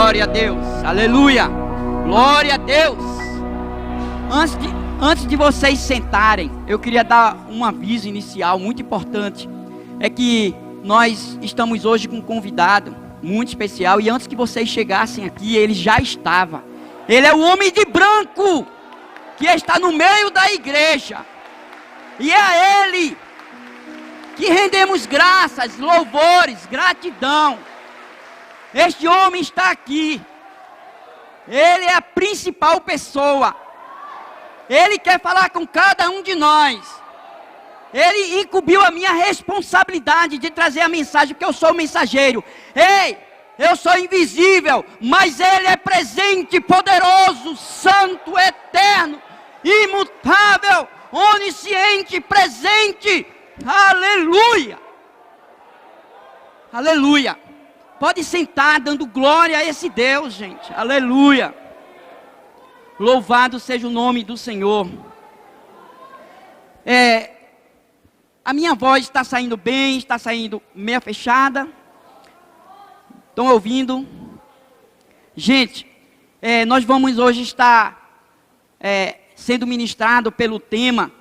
Glória a Deus. Aleluia. Glória a Deus. Antes de vocês sentarem, eu queria dar um aviso inicial muito importante. É que nós estamos hoje com um convidado muito especial. E antes que vocês chegassem aqui, ele já estava. Ele é o homem de branco que está no meio da igreja. E é a ele que rendemos graças, louvores, gratidão. Este homem está aqui. Ele é a principal pessoa. Ele quer falar com cada um de nós. Ele incumbiu a minha responsabilidade de trazer a mensagem, porque eu sou o mensageiro. Ei, eu sou invisível, mas Ele é presente, poderoso, santo, eterno, imutável, onisciente, presente. Aleluia. Aleluia. Pode sentar dando glória a esse Deus, gente. Aleluia. Louvado seja o nome do Senhor. A minha voz está saindo bem, está saindo meia fechada. Estão ouvindo? Gente, nós vamos hoje estar sendo ministrado pelo tema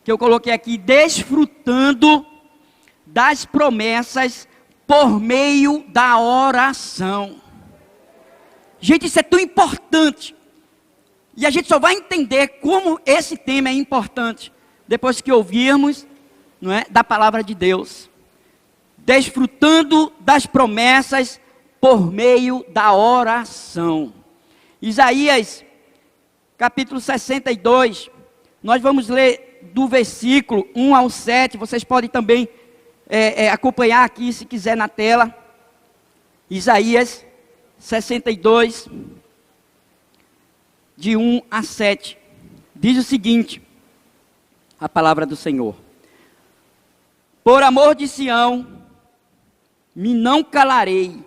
que eu coloquei aqui, desfrutando das promessas por meio da oração. Gente, isso é tão importante. E a gente só vai entender como esse tema é importante depois que ouvirmos, não é, da palavra de Deus. Desfrutando das promessas por meio da oração. Isaías, capítulo 62, nós vamos ler do versículo 1 ao 7. Vocês podem também acompanhar aqui, se quiser, na tela. Isaías 62, de 1 a 7. Diz o seguinte, a palavra do Senhor: por amor de Sião, me não calarei,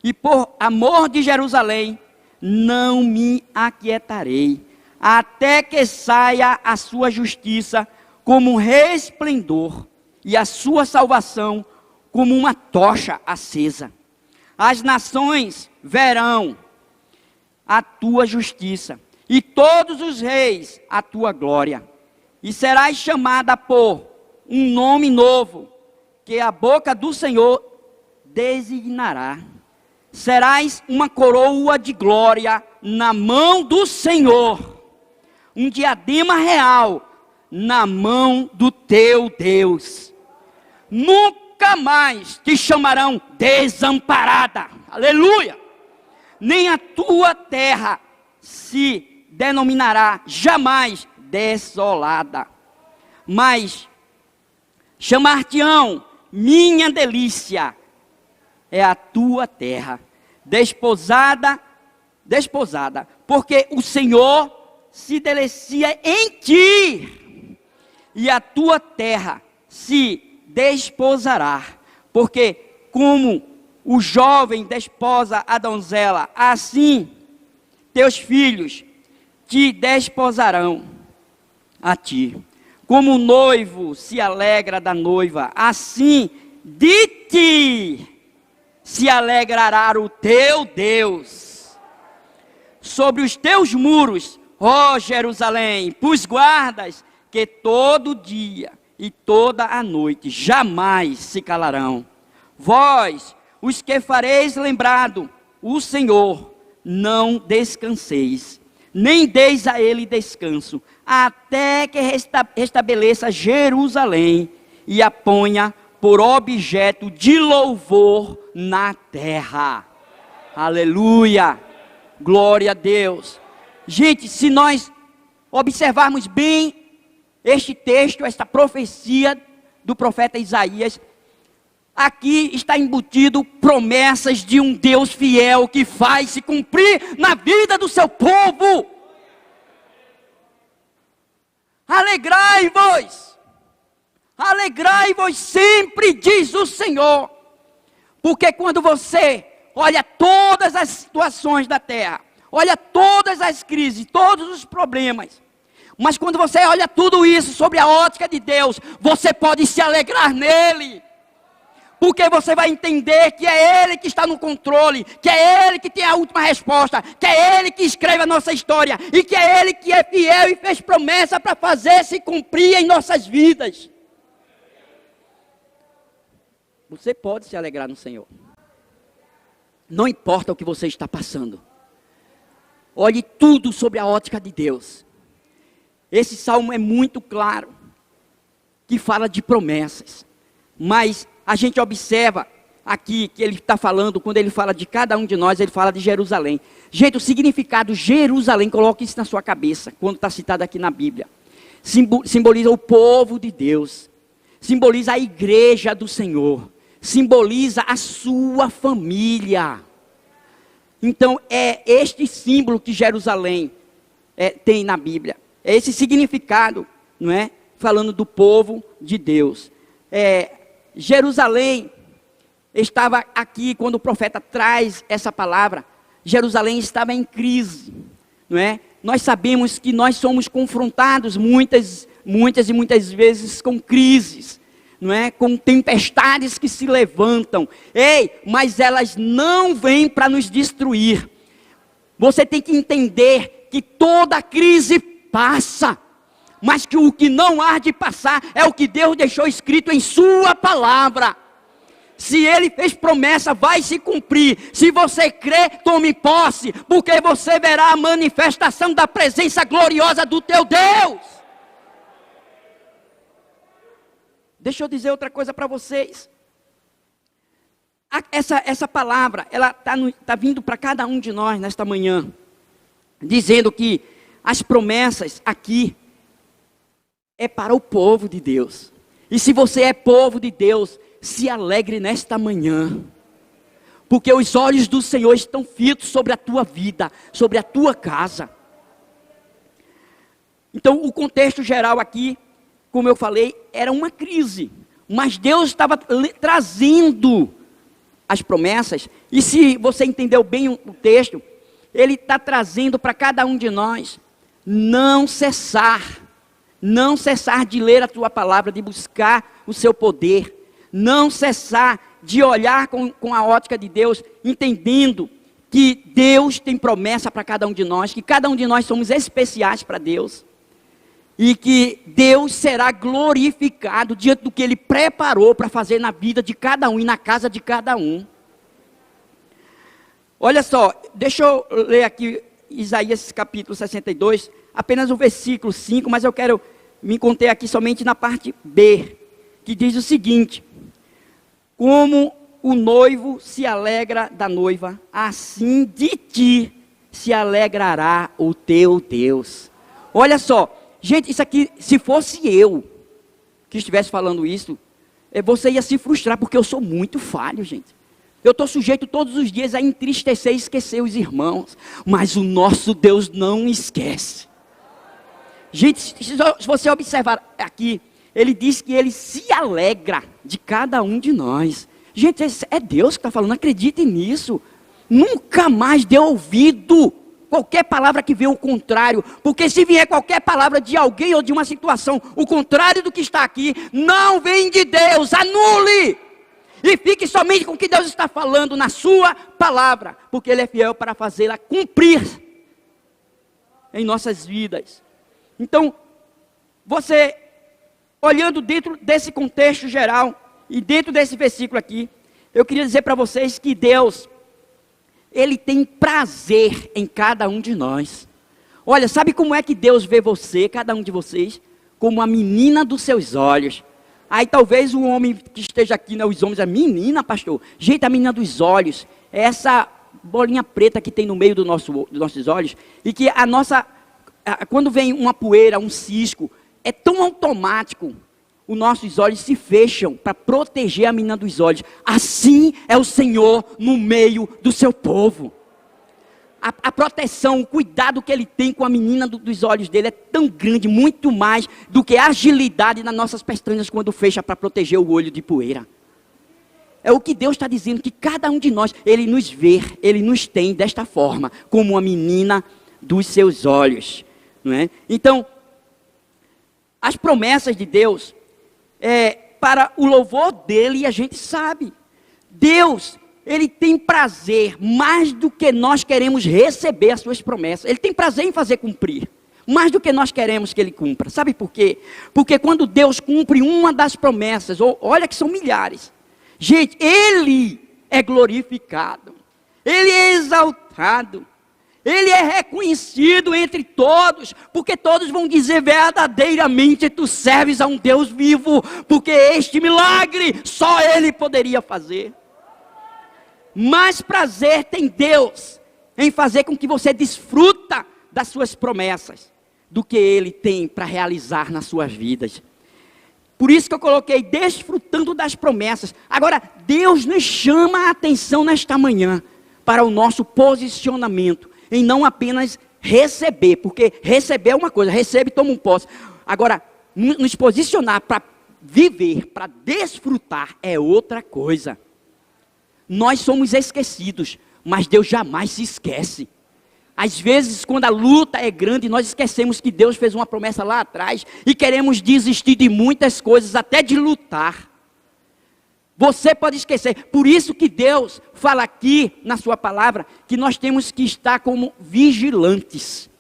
e por amor de Jerusalém, não me aquietarei, até que saia a sua justiça como um resplendor, e a sua salvação como uma tocha acesa. As nações verão a tua justiça, e todos os reis a tua glória. E serás chamada por um nome novo, que a boca do Senhor designará. Serás uma coroa de glória na mão do Senhor, um diadema real na mão do teu Deus. Nunca mais te chamarão desamparada, aleluia, nem a tua terra se denominará jamais desolada, mas chamar-te-ão minha delícia, é a tua terra, desposada, porque o Senhor se delicia em ti, e a tua terra se desposará, porque como o jovem desposa a donzela, assim teus filhos te desposarão a ti. Como o noivo se alegra da noiva, assim de ti se alegrará o teu Deus. Sobre os teus muros, ó Jerusalém, pus guardas que todo dia e toda a noite jamais se calarão. Vós, os que fareis lembrado o Senhor, não descanseis, nem deis a ele descanso, até que restabeleça Jerusalém e a ponha por objeto de louvor na terra. Aleluia, glória a Deus. Gente, se nós observarmos bem este texto, esta profecia do profeta Isaías, aqui está embutido promessas de um Deus fiel que faz se cumprir na vida do seu povo. Alegrai-vos sempre, diz o Senhor, porque quando você olha todas as situações da terra, olha todas as crises, todos os problemas, mas quando você olha tudo isso sobre a ótica de Deus, você pode se alegrar nele. Porque você vai entender que é Ele que está no controle, que é Ele que tem a última resposta, que é Ele que escreve a nossa história, e que é Ele que é fiel e fez promessa para fazer se cumprir em nossas vidas. Você pode se alegrar no Senhor. Não importa o que você está passando. Olhe tudo sobre a ótica de Deus. Esse salmo é muito claro, que fala de promessas. Mas a gente observa aqui que ele está falando, quando ele fala de cada um de nós, ele fala de Jerusalém. Gente, o significado Jerusalém, coloque isso na sua cabeça, quando está citado aqui na Bíblia. Simboliza o povo de Deus. Simboliza a igreja do Senhor. Simboliza a sua família. Então é este símbolo que Jerusalém tem na Bíblia. É esse significado, não é? Falando do povo de Deus. Jerusalém estava aqui quando o profeta traz essa palavra. Jerusalém estava em crise, não é? Nós sabemos que nós somos confrontados muitas e muitas vezes com crises, não é? Com tempestades que se levantam. Mas elas não vêm para nos destruir. Você tem que entender que toda crise passa, mas que o que não há de passar é o que Deus deixou escrito em sua palavra. Se Ele fez promessa, vai se cumprir. Se você crê, tome posse, porque você verá a manifestação da presença gloriosa do teu Deus. Deixa eu dizer outra coisa para vocês. Essa palavra, ela está vindo para cada um de nós nesta manhã, dizendo que as promessas aqui é para o povo de Deus. E se você é povo de Deus, se alegre nesta manhã, porque os olhos do Senhor estão fitos sobre a tua vida, sobre a tua casa. Então o contexto geral aqui, como eu falei, era uma crise, mas Deus estava trazendo as promessas. E se você entendeu bem o texto, Ele está trazendo para cada um de nós não cessar de ler a tua palavra, de buscar o seu poder, não cessar de olhar com a ótica de Deus, entendendo que Deus tem promessa para cada um de nós, que cada um de nós somos especiais para Deus, e que Deus será glorificado diante do que Ele preparou para fazer na vida de cada um e na casa de cada um. Olha só, deixa eu ler aqui Isaías capítulo 62, apenas o versículo 5, mas eu quero me conter aqui somente na parte B, que diz o seguinte: como o noivo se alegra da noiva, assim de ti se alegrará o teu Deus. Olha só, gente, isso aqui, se fosse eu que estivesse falando isso, você ia se frustrar, porque eu sou muito falho, gente. Eu estou sujeito todos os dias a entristecer e esquecer os irmãos, mas o nosso Deus não esquece. Gente, se você observar aqui, Ele diz que Ele se alegra de cada um de nós. Gente, é Deus que está falando, acredite nisso. Nunca mais dê ouvido qualquer palavra que venha o contrário, porque se vier qualquer palavra de alguém ou de uma situação, o contrário do que está aqui, não vem de Deus, anule. E fique somente com o que Deus está falando na sua palavra, porque Ele é fiel para fazê-la cumprir em nossas vidas. Então, você, olhando dentro desse contexto geral, e dentro desse versículo aqui, eu queria dizer para vocês que Deus, Ele tem prazer em cada um de nós. Olha, sabe como é que Deus vê você, cada um de vocês? Como a menina dos seus olhos. Aí talvez o homem que esteja aqui, né, os homens, a menina, pastor, gente, a menina dos olhos, é essa bolinha preta que tem no meio dos nossos olhos, e que quando vem uma poeira, um cisco, é tão automático, os nossos olhos se fecham para proteger a menina dos olhos. Assim é o Senhor no meio do seu povo. A proteção, o cuidado que Ele tem com a menina dos olhos dele é tão grande, muito mais do que a agilidade nas nossas pestanas quando fecha para proteger o olho de poeira. É o que Deus está dizendo, que cada um de nós, Ele nos vê, Ele nos tem desta forma, como a menina dos seus olhos. Não é? Então, as promessas de Deus, para o louvor dele, e a gente sabe. Deus, ele tem prazer mais do que nós queremos receber as suas promessas. Ele tem prazer em fazer cumprir, mais do que nós queremos que ele cumpra. Sabe por quê? Porque quando Deus cumpre uma das promessas, olha que são milhares, gente, ele é glorificado, ele é exaltado, ele é reconhecido entre todos, porque todos vão dizer verdadeiramente: tu serves a um Deus vivo, porque este milagre só ele poderia fazer. Mais prazer tem Deus em fazer com que você desfruta das suas promessas do que ele tem para realizar nas suas vidas. Por isso que eu coloquei desfrutando das promessas. Agora, Deus nos chama a atenção nesta manhã para o nosso posicionamento, em não apenas receber, porque receber é uma coisa, recebe e toma um posse. Agora, nos posicionar para viver, para desfrutar é outra coisa. Nós somos esquecidos, mas Deus jamais se esquece. Às vezes, quando a luta é grande, nós esquecemos que Deus fez uma promessa lá atrás e queremos desistir de muitas coisas, até de lutar. Você pode esquecer. Por isso que Deus fala aqui na sua palavra que nós temos que estar como vigilantes.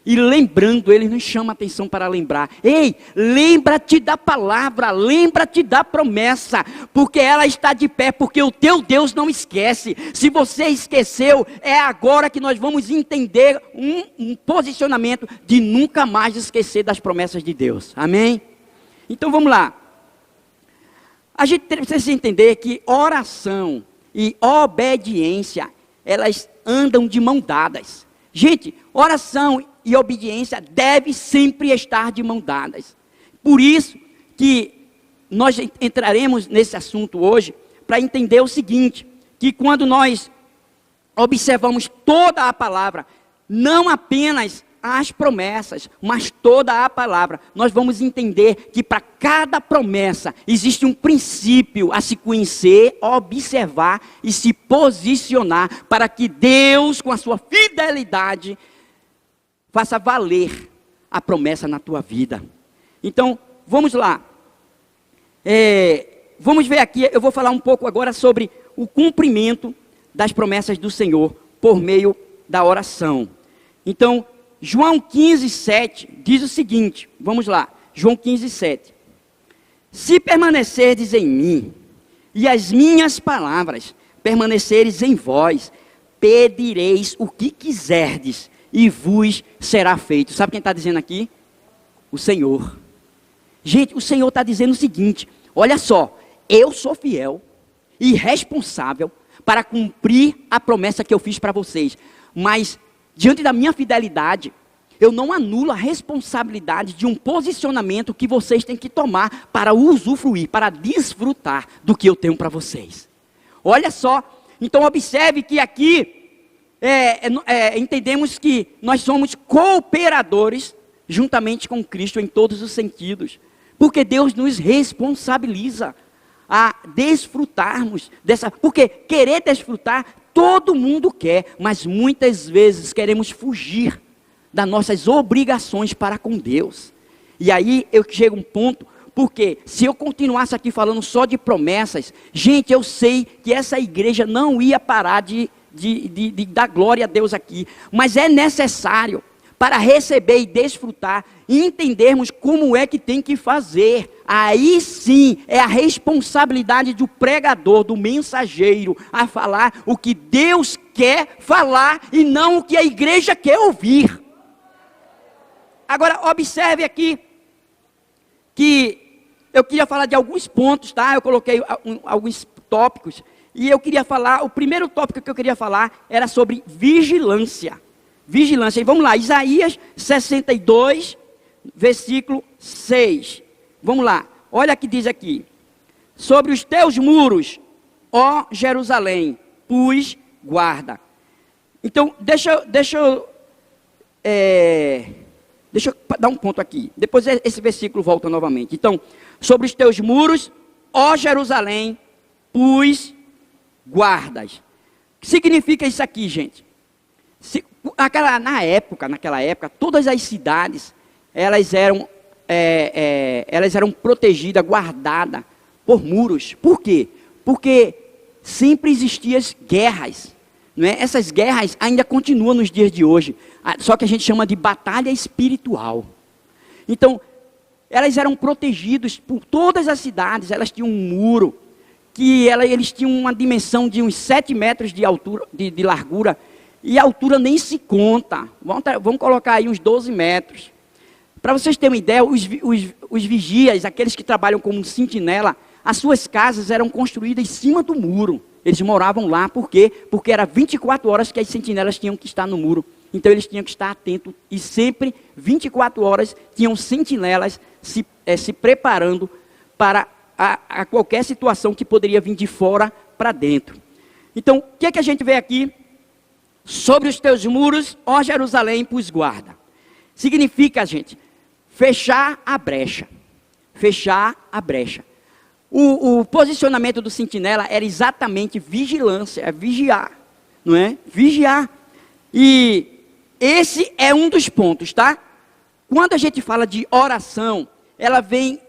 E lembrando, ele nos chama a atenção para lembrar. Ei, lembra-te da palavra, lembra-te da promessa, porque ela está de pé, porque o teu Deus não esquece. Se você esqueceu, é agora que nós vamos entender um posicionamento de nunca mais esquecer das promessas de Deus. Amém? Então vamos lá. A gente precisa entender que oração e obediência, elas andam de mão dadas. Gente, oração e obediência deve sempre estar de mão dadas. Por isso que nós entraremos nesse assunto hoje, para entender o seguinte, que quando nós observamos toda a palavra, não apenas as promessas, mas toda a palavra, nós vamos entender que para cada promessa existe um princípio a se conhecer, observar e se posicionar, para que Deus, com a sua fidelidade, faça valer a promessa na tua vida. Então, vamos lá. Vamos ver aqui, eu vou falar um pouco agora sobre o cumprimento das promessas do Senhor por meio da oração. Então, João 15:7 diz o seguinte, vamos lá, João 15:7. Se permanecerdes em mim, e as minhas palavras permaneceres em vós, pedireis o que quiserdes, e vos será feito. Sabe quem está dizendo aqui? O Senhor. Gente, o Senhor está dizendo o seguinte, olha só, eu sou fiel e responsável para cumprir a promessa que eu fiz para vocês, mas diante da minha fidelidade, eu não anulo a responsabilidade de um posicionamento que vocês têm que tomar para usufruir, para desfrutar do que eu tenho para vocês. Olha só, então observe que aqui entendemos que nós somos cooperadores juntamente com Cristo em todos os sentidos, porque Deus nos responsabiliza a desfrutarmos dessa, porque querer desfrutar todo mundo quer, mas muitas vezes queremos fugir das nossas obrigações para com Deus. E aí eu chego a um ponto, porque se eu continuasse aqui falando só de promessas, gente, eu sei que essa igreja não ia parar de dar glória a Deus aqui, mas é necessário para receber e desfrutar, e entendermos como é que tem que fazer. Aí sim é a responsabilidade do pregador, do mensageiro, a falar o que Deus quer falar e não o que a igreja quer ouvir. Agora observe aqui que eu queria falar de alguns pontos, tá? Eu coloquei alguns tópicos e eu queria falar, o primeiro tópico que eu queria falar era sobre vigilância. Vigilância, e vamos lá, Isaías 62, versículo 6. Vamos lá, olha o que diz aqui. Sobre os teus muros, ó Jerusalém, pus guarda. Então, deixa eu dar um ponto aqui. Depois esse versículo volta novamente. Então, sobre os teus muros, ó Jerusalém, pus guardas. O que significa isso aqui, gente? Naquela época, todas as cidades, elas eram protegidas, guardadas por muros. Por quê? Porque sempre existiam guerras. Não é? Essas guerras ainda continuam nos dias de hoje. Só que a gente chama de batalha espiritual. Então, elas eram protegidas por todas as cidades. Elas tinham um muro, que eles tinham uma dimensão de uns 7 metros de altura, de largura. E a altura nem se conta. Vamos colocar aí uns 12 metros. Para vocês terem uma ideia, os vigias, aqueles que trabalham como sentinela, as suas casas eram construídas em cima do muro. Eles moravam lá, por quê? Porque era 24 horas que as sentinelas tinham que estar no muro. Então eles tinham que estar atentos e sempre, 24 horas, tinham sentinelas se preparando para a qualquer situação que poderia vir de fora para dentro. Então, o que é que a gente vê aqui? Sobre os teus muros, ó Jerusalém, pus guarda. Significa, gente, fechar a brecha. Fechar a brecha. O posicionamento do sentinela era exatamente vigilância, é vigiar, não é? Vigiar. E esse é um dos pontos, tá? Quando a gente fala de oração, ela vem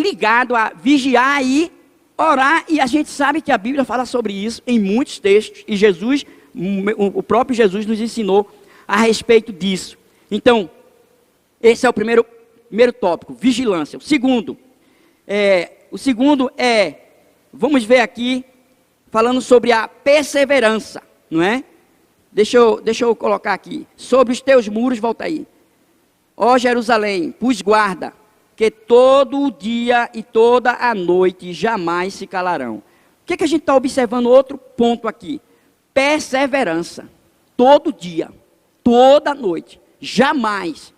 ligado a vigiar e orar, e a gente sabe que a Bíblia fala sobre isso em muitos textos, e Jesus, o próprio Jesus nos ensinou a respeito disso. Então, esse é o primeiro tópico, vigilância. O segundo é, vamos ver aqui, falando sobre a perseverança, não é? Deixa eu colocar aqui, sobre os teus muros, volta aí. Ó Jerusalém, pus guarda, que todo o dia e toda a noite jamais se calarão. O que a gente está observando? Outro ponto aqui, perseverança, todo dia, toda noite, jamais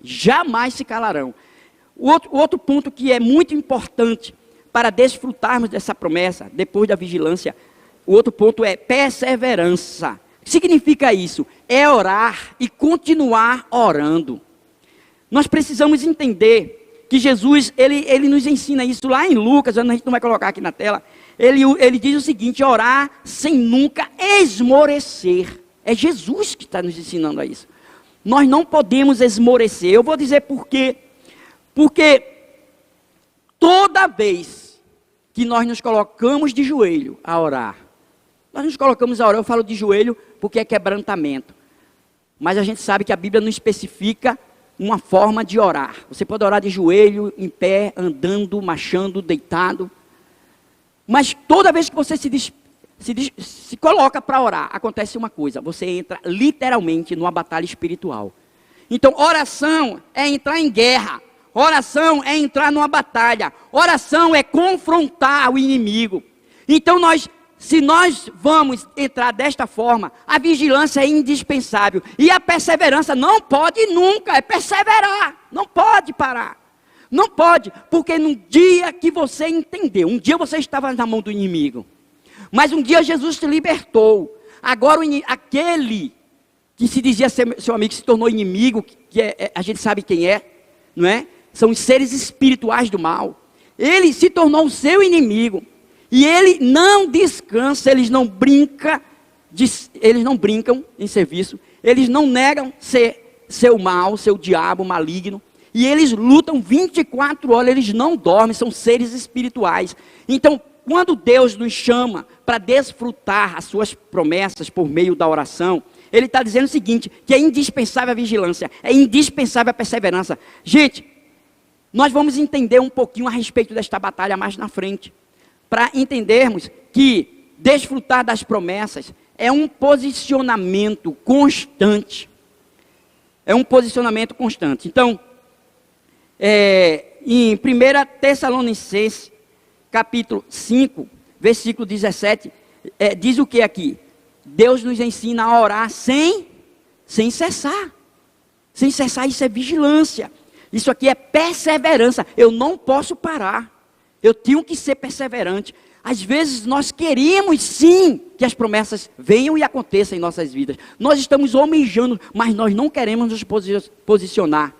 se calarão. O outro ponto que é muito importante para desfrutarmos dessa promessa, depois da vigilância, o outro ponto é perseverança. O que significa isso? É orar e continuar orando. Nós precisamos entender que Jesus, ele nos ensina isso lá em Lucas, a gente não vai colocar aqui na tela. Ele diz o seguinte: orar sem nunca esmorecer. É Jesus que está nos ensinando a isso. Nós não podemos esmorecer. Eu vou dizer por quê. Porque toda vez que nós nos colocamos de joelho a orar, nós nos colocamos a orar, eu falo de joelho porque é quebrantamento. Mas a gente sabe que a Bíblia não especifica uma forma de orar. Você pode orar de joelho, em pé, andando, marchando, deitado. Mas toda vez que você se coloca para orar, acontece uma coisa: você entra literalmente numa batalha espiritual. Então, oração é entrar em guerra. Oração é entrar numa batalha. Oração é confrontar o inimigo. Então, se nós vamos entrar desta forma, a vigilância é indispensável. E a perseverança não pode nunca, é perseverar. Não pode parar. Não pode, porque no dia que você entendeu, um dia você estava na mão do inimigo, mas um dia Jesus te libertou. Agora aquele que se dizia ser seu amigo se tornou inimigo, a gente sabe quem é, não é? São os seres espirituais do mal. Ele se tornou o seu inimigo. E ele não descansa, eles não brincam em serviço, eles não negam ser seu mal, seu diabo maligno. E eles lutam 24 horas, eles não dormem, são seres espirituais. Então, quando Deus nos chama para desfrutar as suas promessas por meio da oração, Ele está dizendo o seguinte, que é indispensável a vigilância, é indispensável a perseverança. Gente, nós vamos entender um pouquinho a respeito desta batalha mais na frente, para entendermos que desfrutar das promessas é um posicionamento constante. É um posicionamento constante. Então, em 1 Tessalonicenses, capítulo 5, versículo 17, diz o que aqui? Deus nos ensina a orar sem cessar. Sem cessar, isso é vigilância. Isso aqui é perseverança. Eu não posso parar. Eu tenho que ser perseverante. Às vezes nós queremos sim que as promessas venham e aconteçam em nossas vidas. Nós estamos almejando, mas nós não queremos nos posicionar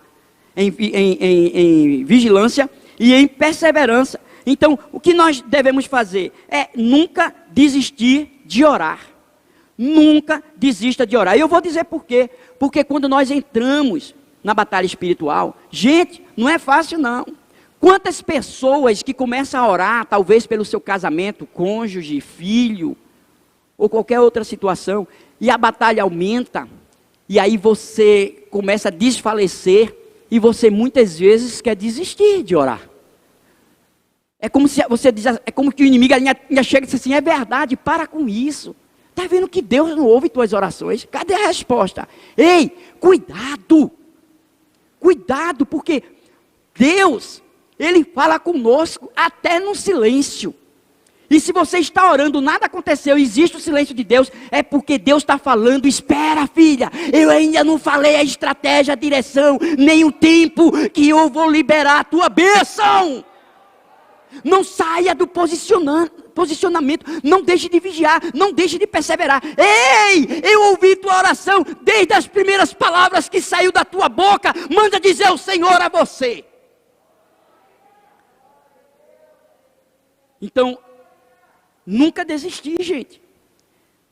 em vigilância e em perseverança. Então, o que nós devemos fazer é nunca desistir de orar. Nunca desista de orar. E eu vou dizer por quê. Porque quando nós entramos na batalha espiritual, gente, não é fácil não. Quantas pessoas que começam a orar, talvez pelo seu casamento, cônjuge, filho, ou qualquer outra situação, e a batalha aumenta, e aí você começa a desfalecer, e você muitas vezes quer desistir de orar. É como se você diz, é como que o inimigo ainda chega e diz assim, é verdade, para com isso. Está vendo que Deus não ouve tuas orações? Cadê a resposta? Ei, cuidado! Cuidado, porque Deus, Ele fala conosco até no silêncio. E se você está orando, nada aconteceu, existe o silêncio de Deus, é porque Deus está falando, espera filha, eu ainda não falei a estratégia, a direção, nem o tempo que eu vou liberar a tua bênção. Não saia do posicionamento, não deixe de vigiar, não deixe de perseverar. Ei, eu ouvi tua oração, desde as primeiras palavras que saiu da tua boca, manda dizer o Senhor a você. Então, nunca desistir, gente.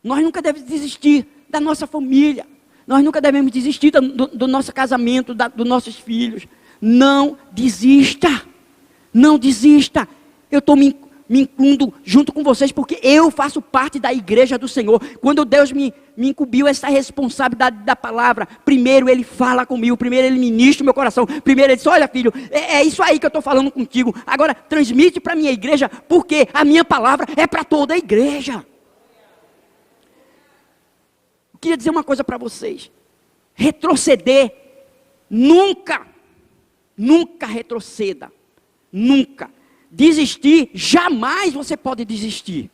Nós nunca devemos desistir da nossa família. Nós nunca devemos desistir do nosso casamento, dos nossos filhos. Não desista. Não desista. Eu estou me incluindo junto com vocês, porque eu faço parte da igreja do Senhor. Quando Deus me incumbiu essa responsabilidade da palavra, primeiro Ele fala comigo, primeiro Ele ministra o meu coração, primeiro Ele diz, olha filho, é isso aí que eu estou falando contigo, agora transmite para a minha igreja, porque a minha palavra é para toda a igreja. Eu queria dizer uma coisa para vocês, retroceder, nunca retroceda, nunca. Desistir, jamais você pode desistir.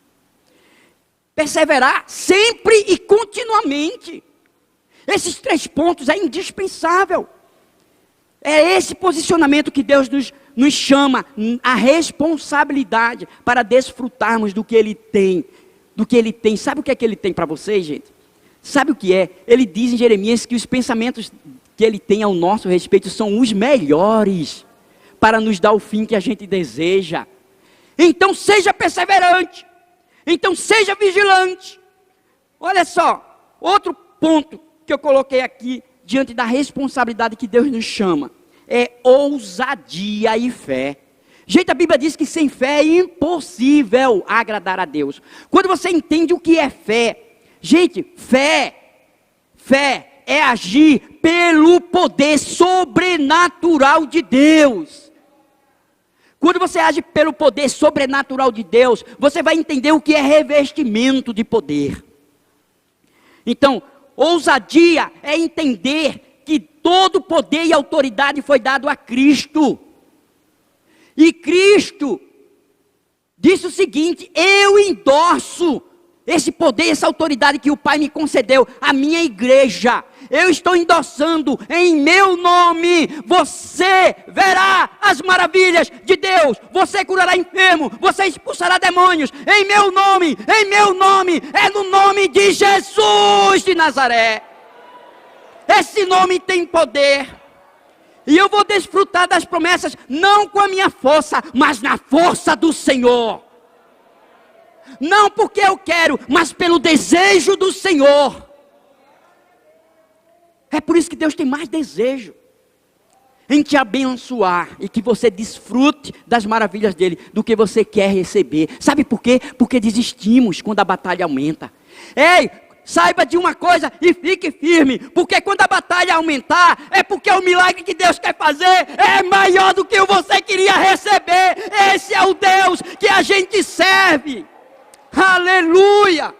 Perseverar sempre e continuamente. Esses 3 pontos é indispensável. É esse posicionamento que Deus nos chama, a responsabilidade para desfrutarmos do que Ele tem. Do que Ele tem. Sabe o que é que Ele tem para vocês, gente? Sabe o que é? Ele diz em Jeremias que os pensamentos que Ele tem ao nosso respeito são os melhores, para nos dar o fim que a gente deseja. Então seja perseverante. Então seja vigilante. Olha só, outro ponto que eu coloquei aqui, diante da responsabilidade que Deus nos chama, é ousadia e fé. Gente, a Bíblia diz que sem fé é impossível agradar a Deus. Quando você entende o que é fé, gente, fé é agir pelo poder sobrenatural de Deus. Quando você age pelo poder sobrenatural de Deus, você vai entender o que é revestimento de poder. Então, ousadia é entender que todo poder e autoridade foi dado a Cristo. E Cristo disse o seguinte, eu endorso esse poder, essa autoridade que o Pai me concedeu, a minha igreja. Eu estou endossando em meu nome. Você verá as maravilhas de Deus. Você curará enfermo. Você expulsará demônios. Em meu nome. É no nome de Jesus de Nazaré. Esse nome tem poder. E eu vou desfrutar das promessas, não com a minha força, mas na força do Senhor. Não porque eu quero, mas pelo desejo do Senhor. É por isso que Deus tem mais desejo em te abençoar e que você desfrute das maravilhas dele do que você quer receber. Sabe por quê? Porque desistimos quando a batalha aumenta. Ei, saiba de uma coisa e fique firme, porque quando a batalha aumentar, é porque o milagre que Deus quer fazer é maior do que você queria receber. Esse é o Deus que a gente serve. Aleluia!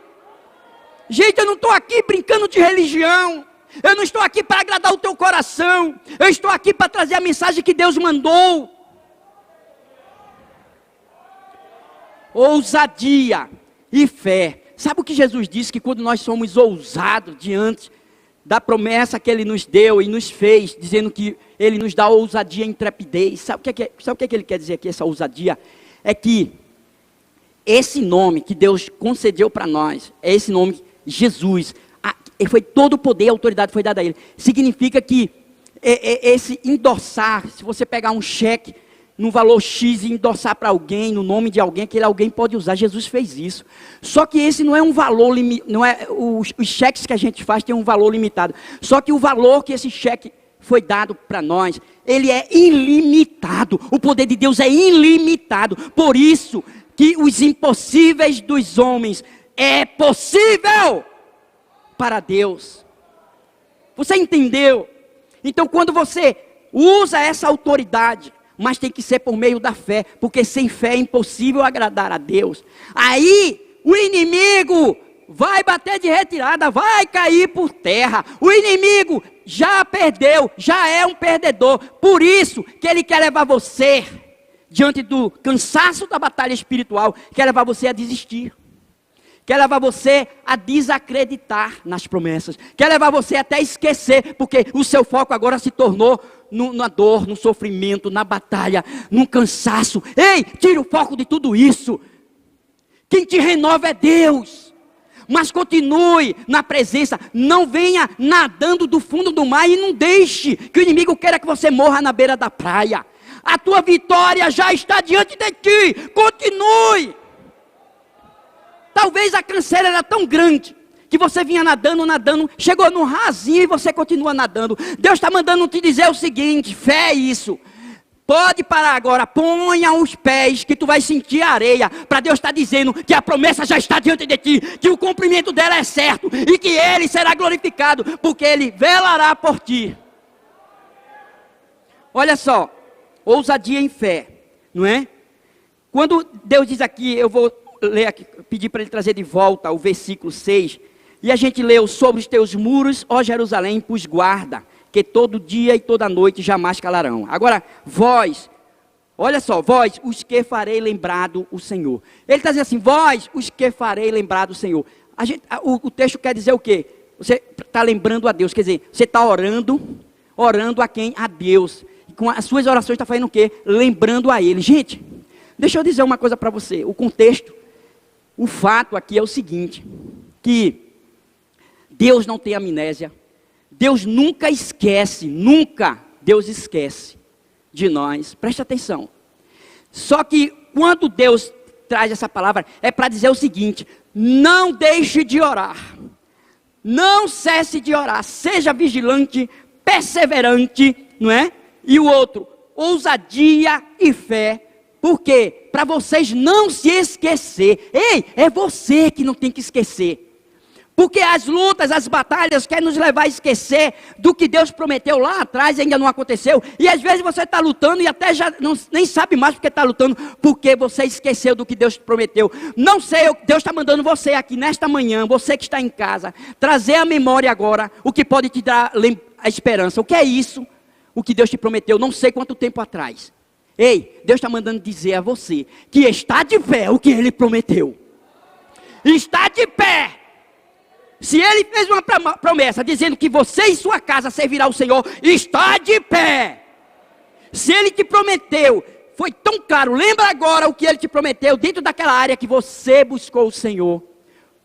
Gente, eu não estou aqui brincando de religião. Eu não estou aqui para agradar o teu coração. Eu estou aqui para trazer a mensagem que Deus mandou. Ousadia e fé. Sabe o que Jesus disse? Que quando nós somos ousados diante da promessa que Ele nos deu e nos fez, dizendo que Ele nos dá ousadia e intrepidez. Sabe o que Ele quer dizer aqui, essa ousadia? É que esse nome que Deus concedeu para nós, é esse nome, Jesus, foi todo o poder e autoridade foi dada a Ele. Significa que esse endossar, se você pegar um cheque no valor X e endossar para alguém, no nome de alguém, aquele alguém pode usar. Jesus fez isso. Só que esse não é um valor, não é os cheques que a gente faz tem um valor limitado. Só que o valor que esse cheque foi dado para nós, ele é ilimitado. O poder de Deus é ilimitado. Por isso que os impossíveis dos homens é possível para Deus. Você entendeu? Então quando você usa essa autoridade, mas tem que ser por meio da fé, porque sem fé é impossível agradar a Deus. Aí o inimigo vai bater de retirada, vai cair por terra. O inimigo já perdeu, já é um perdedor. Por isso que ele quer levar você, diante do cansaço da batalha espiritual, quer levar você a desistir. Quer levar você a desacreditar nas promessas. Quer levar você até a esquecer, porque o seu foco agora se tornou na dor, no sofrimento, na batalha, no cansaço. Ei, tira o foco de tudo isso. Quem te renova é Deus. Mas continue na presença. Não venha nadando do fundo do mar e não deixe que o inimigo queira que você morra na beira da praia. A tua vitória já está diante de ti. Continue. Talvez a canseira era tão grande que você vinha nadando, chegou no rasinho e você continua nadando. Deus está mandando te dizer o seguinte: fé é isso. Pode parar agora, ponha os pés que tu vai sentir a areia. Para Deus estar dizendo que a promessa já está diante de ti, que o cumprimento dela é certo e que Ele será glorificado, porque Ele velará por ti. Olha só, ousadia em fé, não é? Quando Deus diz aqui, eu vou ler aqui, pedir para ele trazer de volta o versículo 6, e a gente leu: sobre os teus muros, ó Jerusalém, pus guarda, que todo dia e toda noite jamais calarão. Agora, vós, olha só, vós, os que farei lembrado o Senhor. Ele está dizendo assim: vós, os que farei lembrado o Senhor. O texto quer dizer o quê? Você está lembrando a Deus, quer dizer, você está orando a quem? A Deus. E com as suas orações está fazendo o quê? Lembrando a Ele. Gente, deixa eu dizer uma coisa para você, o contexto. O fato aqui é o seguinte, que Deus não tem amnésia, Deus nunca esquece, nunca Deus esquece de nós, preste atenção. Só que quando Deus traz essa palavra, é para dizer o seguinte: não deixe de orar, não cesse de orar, seja vigilante, perseverante, não é? E o outro, ousadia e fé. Por quê? Para vocês não se esquecer. Ei, é você que não tem que esquecer. Porque as lutas, as batalhas querem nos levar a esquecer do que Deus prometeu lá atrás e ainda não aconteceu. E às vezes você está lutando e até já nem sabe mais porque está lutando, porque você esqueceu do que Deus prometeu. Não sei, Deus está mandando você aqui nesta manhã, você que está em casa, trazer à memória agora o que pode te dar a esperança. O que é isso? O que Deus te prometeu, não sei quanto tempo atrás. Ei, Deus está mandando dizer a você que está de pé o que Ele prometeu. Está de pé. Se Ele fez uma promessa dizendo que você e sua casa servirá ao Senhor, está de pé. Se Ele te prometeu, foi tão claro, lembra agora o que Ele te prometeu dentro daquela área que você buscou o Senhor.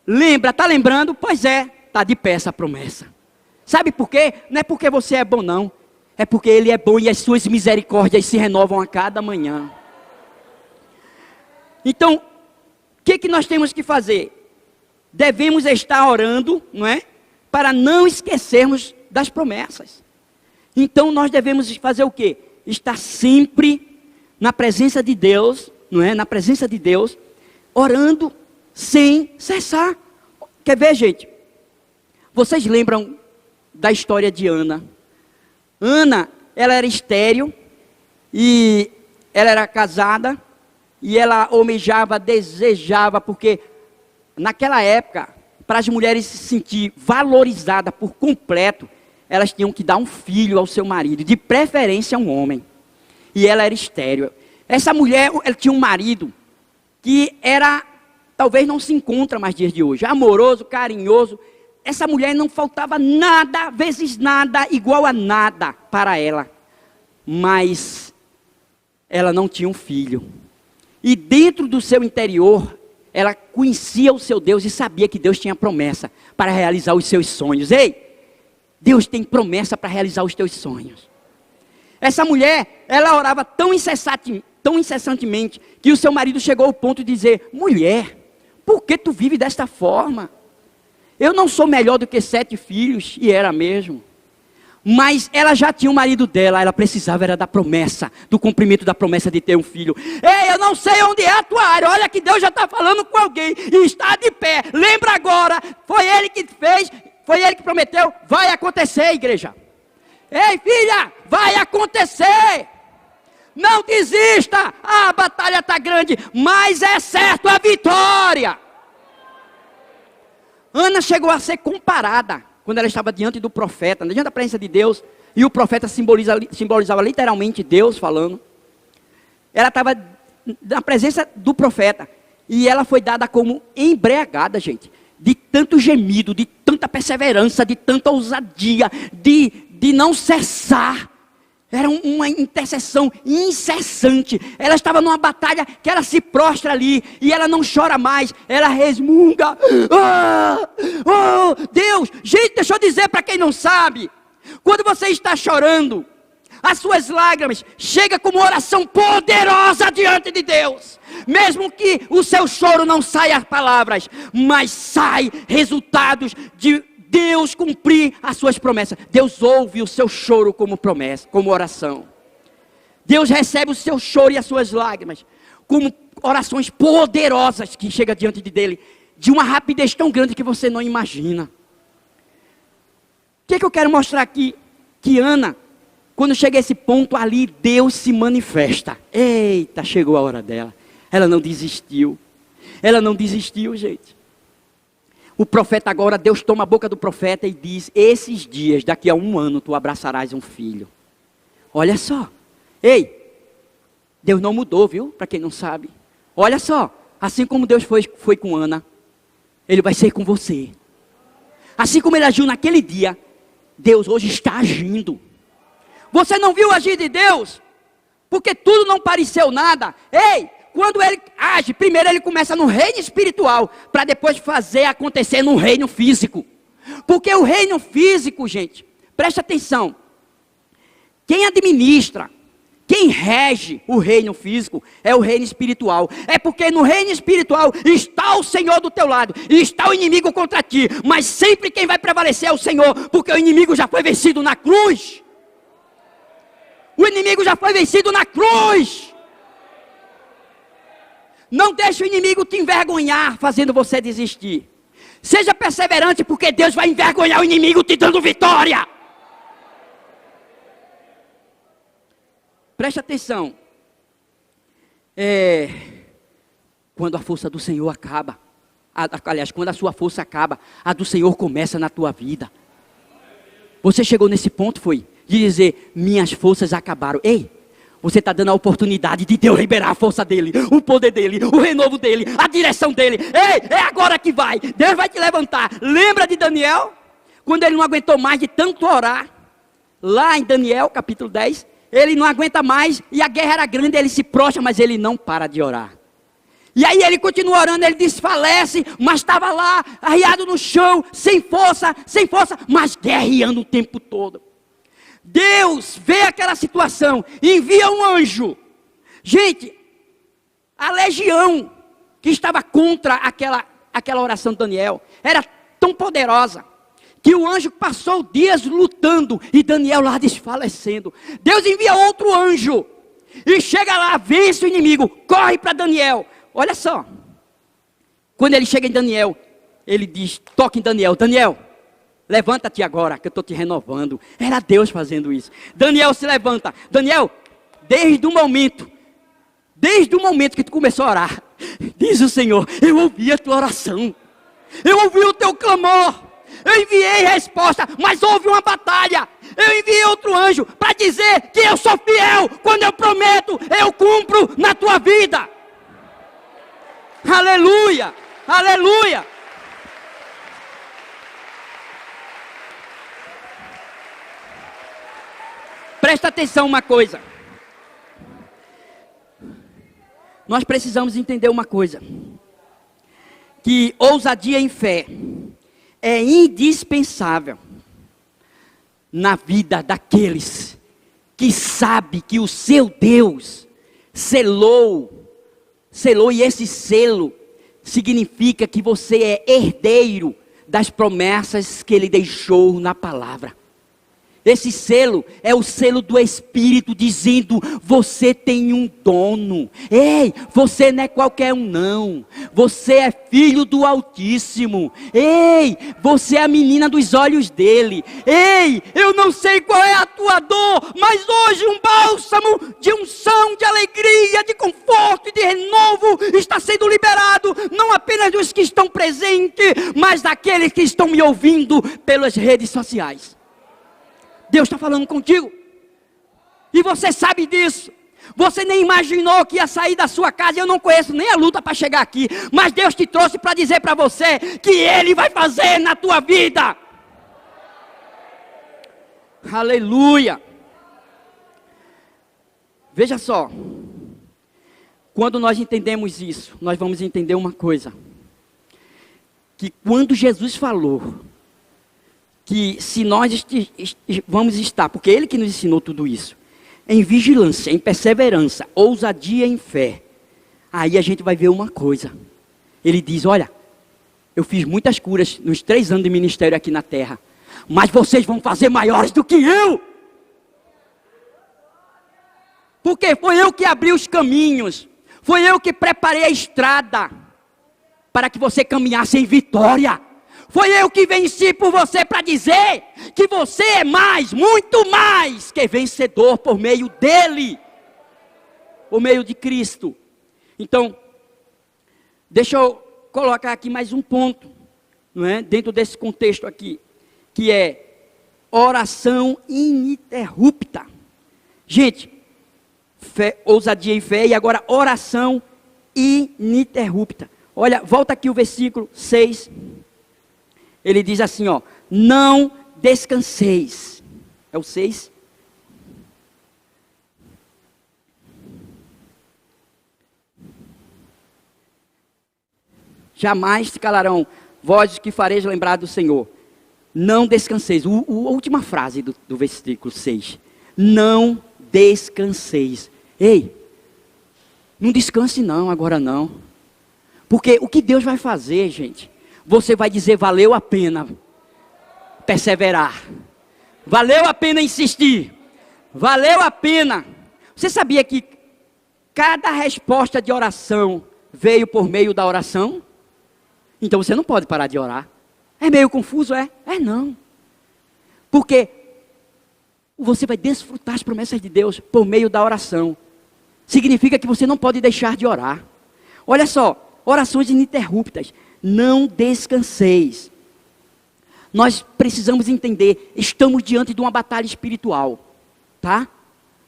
Lembra, está lembrando? Pois é, está de pé essa promessa. Sabe por quê? Não é porque você é bom não. É porque Ele é bom e as suas misericórdias se renovam a cada manhã. Então, o que nós temos que fazer? Devemos estar orando, não é? Para não esquecermos das promessas. Então, nós devemos fazer o quê? Estar sempre na presença de Deus, não é? Na presença de Deus, orando sem cessar. Quer ver, gente? Vocês lembram da história de Ana? Ana, ela era estéril, e ela era casada, e ela almejava, desejava, porque naquela época, para as mulheres se sentir valorizadas por completo, elas tinham que dar um filho ao seu marido, de preferência um homem, e ela era estéril. Essa mulher, ela tinha um marido, que era, talvez não se encontra mais dias de hoje, amoroso, carinhoso. Essa mulher não faltava nada, vezes nada, igual a nada para ela. Mas ela não tinha um filho. E dentro do seu interior, ela conhecia o seu Deus e sabia que Deus tinha promessa para realizar os seus sonhos. Ei, Deus tem promessa para realizar os teus sonhos. Essa mulher, ela orava tão incessantemente, que o seu marido chegou ao ponto de dizer: mulher, por que tu vive desta forma? Eu não sou melhor do que 7 filhos, e era mesmo. Mas ela já tinha o marido dela, ela precisava era da promessa, do cumprimento da promessa de ter um filho. Ei, eu não sei onde é a tua área, olha que Deus já está falando com alguém e está de pé. Lembra agora, foi Ele que fez, foi Ele que prometeu, vai acontecer, igreja. Ei, filha, vai acontecer. Não desista, a batalha está grande, mas é certo a vitória. Ana chegou a ser comparada, quando ela estava diante do profeta, diante da presença de Deus, e o profeta simbolizava literalmente Deus falando. Ela estava na presença do profeta, e ela foi dada como embriagada, gente, de tanto gemido, de tanta perseverança, de tanta ousadia, de não cessar. Era uma intercessão incessante. Ela estava numa batalha que ela se prostra ali. E ela não chora mais. Ela resmunga. Oh, Deus. Gente, deixa eu dizer para quem não sabe. Quando você está chorando, as suas lágrimas chegam como oração poderosa diante de Deus. Mesmo que o seu choro não saia palavras, mas sai resultados de Deus cumprir as suas promessas. Deus ouve o seu choro como promessa, como oração. Deus recebe o seu choro e as suas lágrimas como orações poderosas que chegam diante dele, de uma rapidez tão grande que você não imagina. O que eu quero mostrar aqui? Que Ana, quando chega a esse ponto ali, Deus se manifesta. Eita, chegou a hora dela. Ela não desistiu. Ela não desistiu, gente. O profeta agora, Deus toma a boca do profeta e diz: esses dias, daqui a 1 ano, tu abraçarás um filho. Olha só. Ei, Deus não mudou, viu? Para quem não sabe. Olha só, assim como Deus foi com Ana, Ele vai ser com você. Assim como Ele agiu naquele dia, Deus hoje está agindo. Você não viu agir de Deus? Porque tudo não pareceu nada. Ei, quando Ele age, primeiro Ele começa no reino espiritual, para depois fazer acontecer no reino físico. Porque o reino físico, gente, preste atenção, quem administra, quem rege o reino físico é o reino espiritual. É porque no reino espiritual está o Senhor do teu lado e está o inimigo contra ti. Mas sempre quem vai prevalecer é o Senhor, porque o inimigo já foi vencido na cruz. O inimigo já foi vencido na cruz. Não deixe o inimigo te envergonhar, fazendo você desistir. Seja perseverante, porque Deus vai envergonhar o inimigo te dando vitória. Preste atenção. Quando a força do Senhor acaba, aliás, quando a sua força acaba, a do Senhor começa na tua vida. Você chegou nesse ponto, foi, de dizer: minhas forças acabaram. Ei, você está dando a oportunidade de Deus liberar a força dele, o poder dele, o renovo dele, a direção dele. Ei, é agora que vai. Deus vai te levantar. Lembra de Daniel? Quando ele não aguentou mais de tanto orar. Lá em Daniel, capítulo 10. Ele não aguenta mais e a guerra era grande. Ele se prostra, mas ele não para de orar. E aí ele continua orando, ele desfalece, mas estava lá, arriado no chão, sem força, mas guerreando o tempo todo. Deus vê aquela situação, envia um anjo. Gente, a legião que estava contra aquela oração de Daniel era tão poderosa, que o anjo passou dias lutando e Daniel lá desfalecendo. Deus envia outro anjo e chega lá, vence o inimigo, corre para Daniel. Olha só, quando ele chega em Daniel, ele diz, toca em Daniel: Daniel, levanta-te agora, que eu estou te renovando. Era Deus fazendo isso. Daniel se levanta. Daniel, desde o momento que tu começou a orar, diz o Senhor, eu ouvi a tua oração, eu ouvi o teu clamor, eu enviei resposta, mas houve uma batalha. Eu enviei outro anjo para dizer que eu sou fiel. Quando eu prometo, eu cumpro na tua vida. Aleluia, aleluia. Presta atenção uma coisa. Nós precisamos entender uma coisa. Que ousadia em fé é indispensável na vida daqueles que sabem que o seu Deus selou, e esse selo significa que você é herdeiro das promessas que Ele deixou na palavra. Esse selo é o selo do Espírito dizendo: você tem um dono. Ei, você não é qualquer um não. Você é filho do Altíssimo. Ei, você é a menina dos olhos dele. Ei, eu não sei qual é a tua dor, mas hoje um bálsamo de unção, de alegria, de conforto e de renovo está sendo liberado, não apenas dos que estão presentes, mas daqueles que estão me ouvindo pelas redes sociais. Deus está falando contigo, e você sabe disso. Você nem imaginou que ia sair da sua casa. Eu não conheço nem a luta para chegar aqui, mas Deus te trouxe para dizer para você que Ele vai fazer na tua vida. Aleluia. Veja só, quando nós entendemos isso, nós vamos entender uma coisa, que quando Jesus falou que se nós vamos estar, porque Ele que nos ensinou tudo isso, em vigilância, em perseverança, ousadia em fé, aí a gente vai ver uma coisa. Ele diz: olha, eu fiz muitas curas nos 3 anos de ministério aqui na terra, mas vocês vão fazer maiores do que eu. Porque foi eu que abri os caminhos, foi eu que preparei a estrada, para que você caminhasse em vitória. Foi eu que venci por você para dizer que você é mais, muito mais que vencedor por meio dele, por meio de Cristo. Então, deixa eu colocar aqui mais um ponto, não é? Dentro desse contexto aqui, que é oração ininterrupta. Gente, fé, ousadia e fé, e agora oração ininterrupta. Olha, volta aqui o versículo 6. Ele diz assim, ó: não descanseis. É o 6. Jamais se calarão vozes que fareis lembrar do Senhor. Não descanseis. A última frase do versículo 6. Não descanseis. Ei, não descanse não, agora não. Porque o que Deus vai fazer, gente? Você vai dizer: valeu a pena perseverar, valeu a pena insistir, valeu a pena. Você sabia que cada resposta de oração veio por meio da oração? Então você não pode parar de orar. É meio confuso, é? É não. Porque você vai desfrutar as promessas de Deus por meio da oração. Significa que você não pode deixar de orar. Olha só, orações ininterruptas. Não descanseis. Nós precisamos entender, estamos diante de uma batalha espiritual, tá?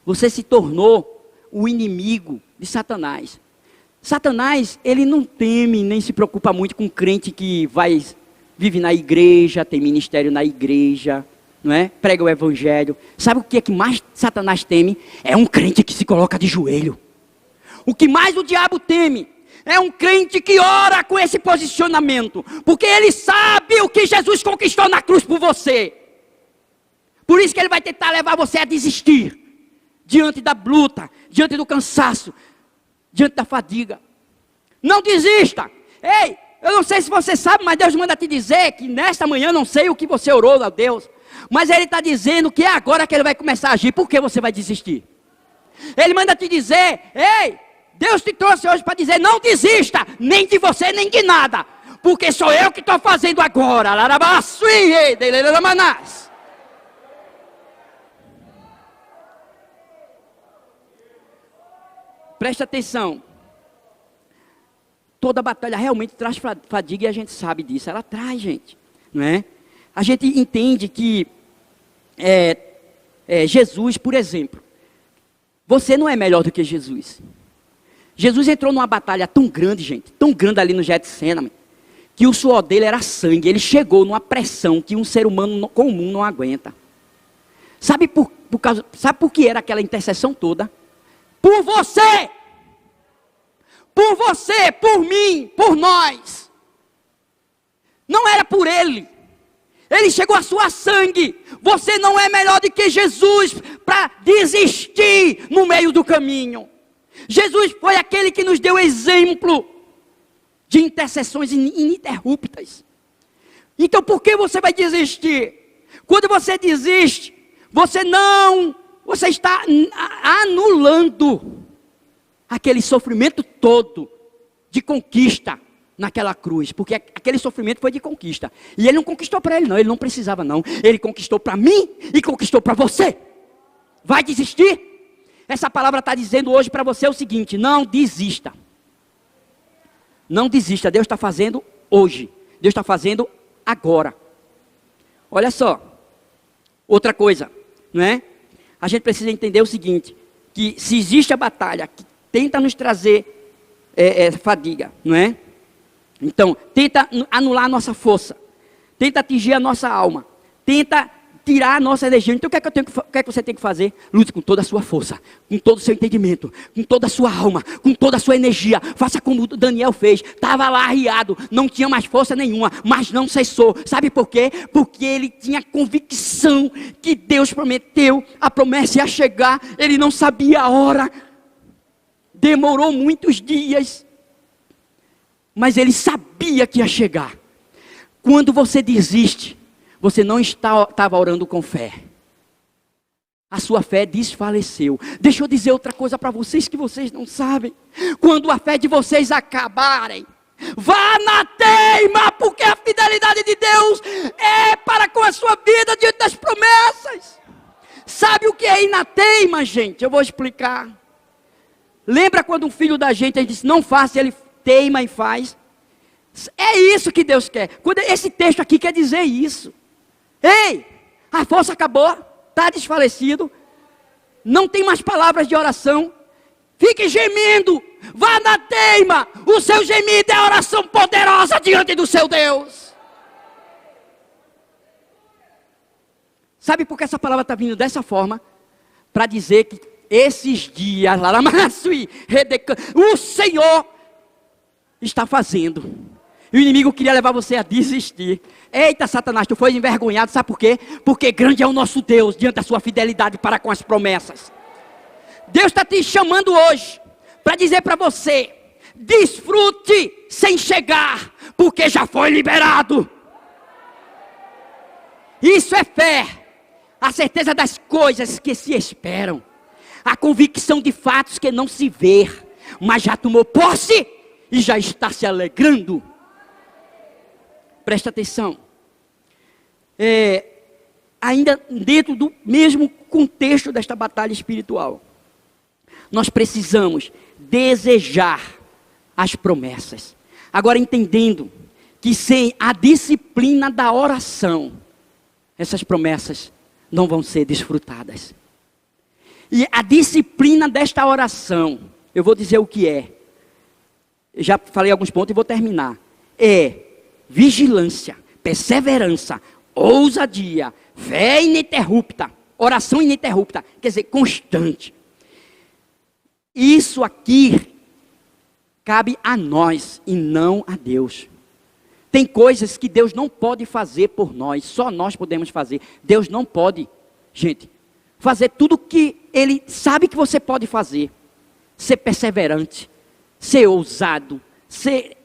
Você se tornou o inimigo de Satanás. Satanás, ele não teme, nem se preocupa muito com crente que vive na igreja, tem ministério na igreja, não é? Prega o evangelho. Sabe o que é que mais Satanás teme? É um crente que se coloca de joelho. O que mais o diabo teme é um crente que ora com esse posicionamento, porque ele sabe o que Jesus conquistou na cruz por você. Por isso que ele vai tentar levar você a desistir, diante da luta, diante do cansaço, diante da fadiga. Não desista. Ei, eu não sei se você sabe, mas Deus manda te dizer que nesta manhã, não sei o que você orou a Deus, mas Ele está dizendo que é agora que Ele vai começar a agir. Por que você vai desistir? Ele manda te dizer: ei, Deus te trouxe hoje para dizer: não desista, nem de você, nem de nada, porque sou eu que estou fazendo agora. Presta atenção. Toda batalha realmente traz fadiga, e a gente sabe disso. Ela traz, gente, não é? A gente entende que Jesus, por exemplo, você não é melhor do que Jesus. Jesus entrou numa batalha tão grande, gente, tão grande ali no Getsêmani, que o suor dele era sangue. Ele chegou numa pressão que um ser humano comum não aguenta. Sabe por que era aquela intercessão toda? Por você, por mim, por nós. Não era por ele. Ele chegou a suar sangue. Você não é melhor do que Jesus para desistir no meio do caminho. Jesus foi aquele que nos deu exemplo de intercessões ininterruptas. Então por que você vai desistir? Quando você desiste, Você está anulando aquele sofrimento todo de conquista naquela cruz, porque aquele sofrimento foi de conquista, e ele não conquistou para ele não, ele não precisava não, ele conquistou para mim e conquistou para você. Vai desistir? Essa palavra está dizendo hoje para você o seguinte: não desista. Não desista, Deus está fazendo hoje, Deus está fazendo agora. Olha só, outra coisa, não é? A gente precisa entender o seguinte, que se existe a batalha que tenta nos trazer fadiga, não é? Então, tenta anular a nossa força, tenta atingir a nossa alma, tenta tirar a nossa energia. Então, o que é que você tem que fazer? Lute com toda a sua força, com todo o seu entendimento, com toda a sua alma, com toda a sua energia. Faça como Daniel fez. Estava lá arriado, não tinha mais força nenhuma, mas não cessou. Sabe por quê? Porque ele tinha convicção que Deus prometeu, a promessa ia chegar. Ele não sabia a hora. Demorou muitos dias, mas ele sabia que ia chegar. Quando você desiste, você não estava orando com fé. A sua fé desfaleceu. Deixa eu dizer outra coisa para vocês que vocês não sabem. Quando a fé de vocês acabarem, vá na teima, porque a fidelidade de Deus é para com a sua vida diante das promessas. Sabe o que é ir na teima, gente? Eu vou explicar. Lembra quando um filho da gente, a gente disse, não faça, ele teima e faz? É isso que Deus quer. Esse texto aqui quer dizer isso. Ei, a força acabou, está desfalecido, não tem mais palavras de oração, fique gemendo, vá na teima, o seu gemido é oração poderosa diante do seu Deus. Sabe por que essa palavra está vindo dessa forma? Para dizer que esses dias, o Senhor está fazendo. E o inimigo queria levar você a desistir. Eita, Satanás, tu foi envergonhado, sabe por quê? Porque grande é o nosso Deus, diante da sua fidelidade para com as promessas. Deus está te chamando hoje, para dizer para você, desfrute sem chegar, porque já foi liberado. Isso é fé, a certeza das coisas que se esperam, a convicção de fatos que não se vê, mas já tomou posse e já está se alegrando. Presta atenção. Ainda dentro do mesmo contexto desta batalha espiritual, nós precisamos desejar as promessas. Agora entendendo que sem a disciplina da oração, essas promessas não vão ser desfrutadas. E a disciplina desta oração, eu vou dizer o que é. Eu já falei alguns pontos e vou terminar. Vigilância, perseverança, ousadia, fé ininterrupta, oração ininterrupta, quer dizer, constante. Isso aqui cabe a nós e não a Deus. Tem coisas que Deus não pode fazer por nós, só nós podemos fazer. Deus não pode, gente, fazer tudo que Ele sabe que você pode fazer. Ser perseverante, ser ousado, ser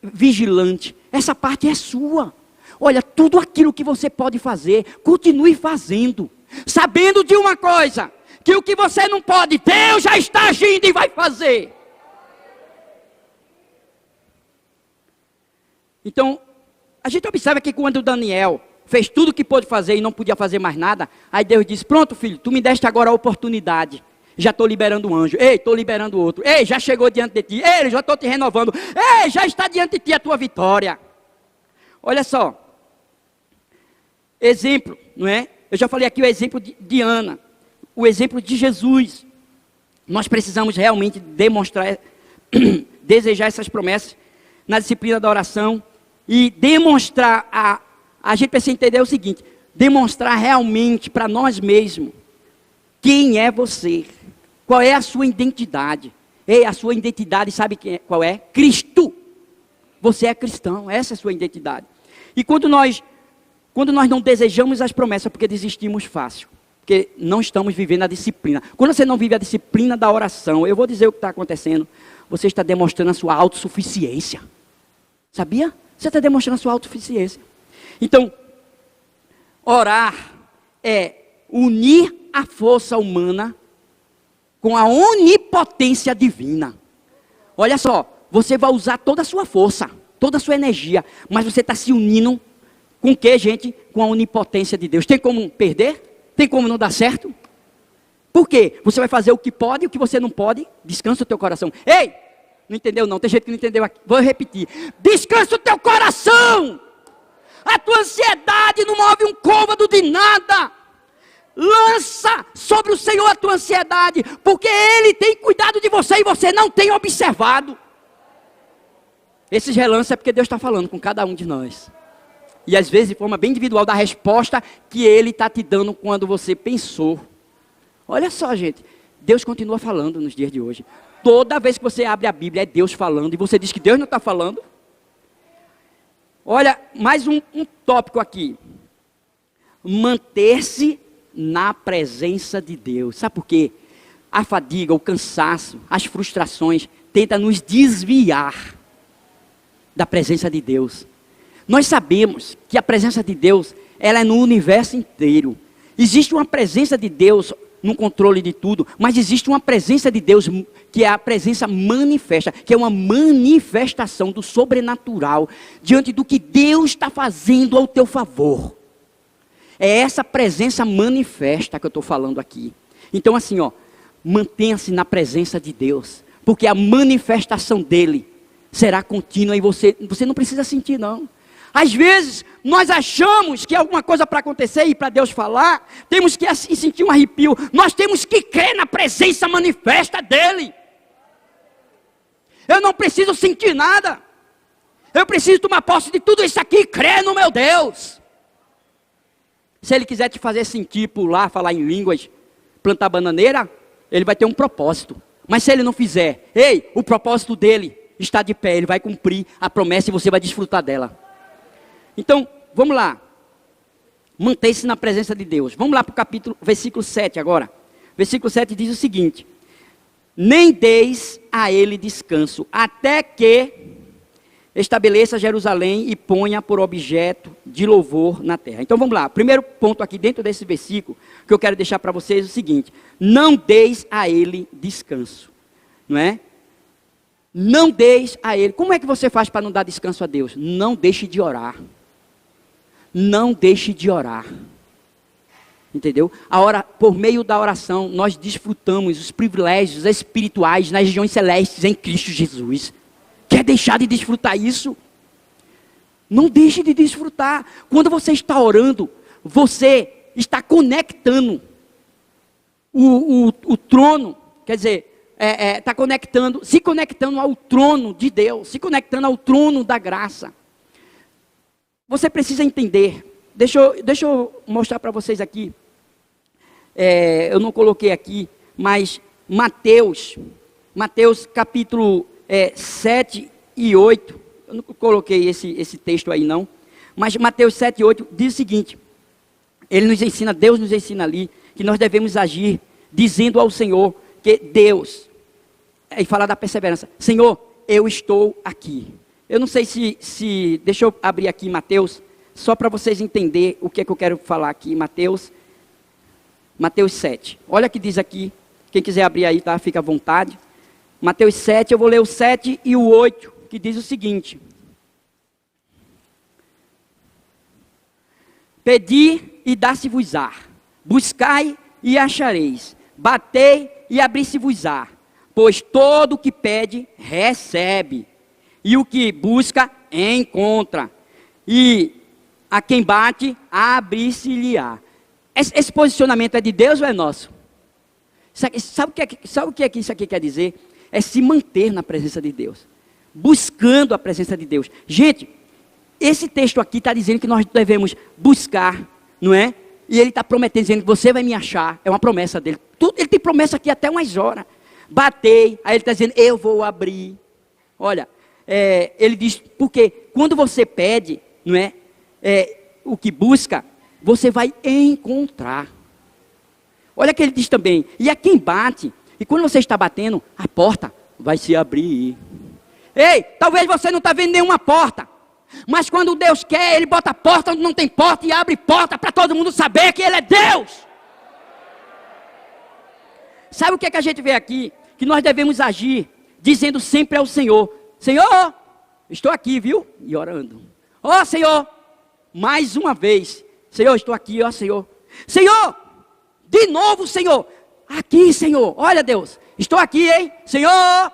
vigilante. Essa parte é sua. Olha, tudo aquilo que você pode fazer, continue fazendo. Sabendo de uma coisa, que o que você não pode, Deus já está agindo e vai fazer. Então, a gente observa que quando Daniel fez tudo o que pôde fazer e não podia fazer mais nada, aí Deus disse, pronto filho, tu me deste agora a oportunidade. Já estou liberando um anjo, ei, estou liberando outro, ei, já chegou diante de ti, ei, já estou te renovando, ei, já está diante de ti a tua vitória. Olha só, exemplo, não é? Eu já falei aqui o exemplo de Ana, o exemplo de Jesus. Nós precisamos realmente demonstrar, desejar essas promessas na disciplina da oração e demonstrar, a gente precisa entender o seguinte, demonstrar realmente para nós mesmos quem é você. Qual é a sua identidade? Ei, a sua identidade, sabe qual é? Cristo. Você é cristão, essa é a sua identidade. E quando nós não desejamos as promessas, porque desistimos fácil, porque não estamos vivendo a disciplina. Quando você não vive a disciplina da oração, eu vou dizer o que está acontecendo, você está demonstrando a sua autossuficiência. Sabia? Você está demonstrando a sua autossuficiência. Então, orar é unir a força humana com a onipotência divina. Olha só, você vai usar toda a sua força, toda a sua energia, mas você está se unindo com o que, gente? Com a onipotência de Deus. Tem como perder? Tem como não dar certo? Por quê? Você vai fazer o que pode e o que você não pode. Descansa o teu coração. Ei, não entendeu não? Tem gente que não entendeu aqui. Vou repetir. Descansa o teu coração. A tua ansiedade não move um côvado de nada. Lança sobre o Senhor a tua ansiedade, porque Ele tem cuidado de você e você não tem observado. Esses relances é porque Deus está falando com cada um de nós. E às vezes de forma bem individual da resposta que Ele está te dando quando você pensou. Olha só, gente, Deus continua falando nos dias de hoje. Toda vez que você abre a Bíblia é Deus falando e você diz que Deus não está falando. Olha, mais um tópico aqui. Manter-se na presença de Deus. Sabe por quê? A fadiga, o cansaço, as frustrações tentam nos desviar da presença de Deus. Nós sabemos que a presença de Deus, ela é no universo inteiro. Existe uma presença de Deus no controle de tudo, mas existe uma presença de Deus que é a presença manifesta, que é uma manifestação do sobrenatural diante do que Deus está fazendo ao teu favor. É essa presença manifesta que eu estou falando aqui. Então assim, ó, mantenha-se na presença de Deus, porque a manifestação dele será contínua e você não precisa sentir não. Às vezes, nós achamos que alguma coisa para acontecer e para Deus falar, temos que assim, sentir um arrepio. Nós temos que crer na presença manifesta dEle. Eu não preciso sentir nada. Eu preciso tomar posse de tudo isso aqui e crer no meu Deus. Se Ele quiser te fazer sentir, pular, falar em línguas, plantar bananeira, Ele vai ter um propósito. Mas se Ele não fizer, ei, o propósito dEle está de pé. Ele vai cumprir a promessa e você vai desfrutar dela. Então, vamos lá. Manter-se na presença de Deus. Vamos lá para o versículo 7 agora. Versículo 7 diz o seguinte: nem deis a ele descanso, até que estabeleça Jerusalém e ponha por objeto de louvor na terra. Então vamos lá. Primeiro ponto aqui dentro desse versículo, que eu quero deixar para vocês é o seguinte: não deis a ele descanso. Não é? Não deis a ele. Como é que você faz para não dar descanso a Deus? Não deixe de orar. Não deixe de orar. Entendeu? Por meio da oração, nós desfrutamos os privilégios espirituais nas regiões celestes em Cristo Jesus. Quer deixar de desfrutar isso? Não deixe de desfrutar. Quando você está orando, você está conectando o trono, quer dizer, está se conectando ao trono de Deus, se conectando ao trono da graça. Você precisa entender. Deixa eu mostrar para vocês aqui. Eu não coloquei aqui, mas Mateus capítulo 7 e 8. Eu não coloquei esse texto aí não. Mas Mateus 7 e 8 diz o seguinte: Deus nos ensina ali, que nós devemos agir dizendo ao Senhor que Deus, e falar da perseverança: Senhor, eu estou aqui. Eu não sei se deixa eu abrir aqui Mateus, só para vocês entenderem o que é que eu quero falar aqui. Mateus 7. Olha o que diz aqui. Quem quiser abrir aí, tá? Fica à vontade. Mateus 7, eu vou ler o 7 e o 8, que diz o seguinte: pedi e dá-se-vos-á, buscai e achareis, batei e abri-se-vos-á, pois todo o que pede, recebe, e o que busca, encontra, e a quem bate, abrir-se-lhe-á. Esse posicionamento é de Deus ou é nosso? Sabe o que isso aqui quer dizer? É se manter na presença de Deus, buscando a presença de Deus. Gente, esse texto aqui está dizendo que nós devemos buscar, não é? E ele está prometendo, dizendo que você vai me achar. É uma promessa dele. Ele tem promessa aqui até umas horas. Batei, aí ele está dizendo, eu vou abrir. Olha, ele diz, porque quando você pede, não é? O que busca, você vai encontrar. Olha que ele diz também, e a quem bate, e quando você está batendo, a porta vai se abrir. Ei, talvez você não está vendo nenhuma porta, mas quando Deus quer, Ele bota a porta onde não tem porta e abre porta para todo mundo saber que Ele é Deus. sabe o que é que a gente vê aqui? Que nós devemos agir dizendo sempre ao Senhor: Senhor, estou aqui, viu? E orando. Ó Senhor, mais uma vez. Senhor, estou aqui, ó Senhor. Senhor, de novo, Senhor. Aqui, Senhor. Olha, Deus, estou aqui, hein? Senhor,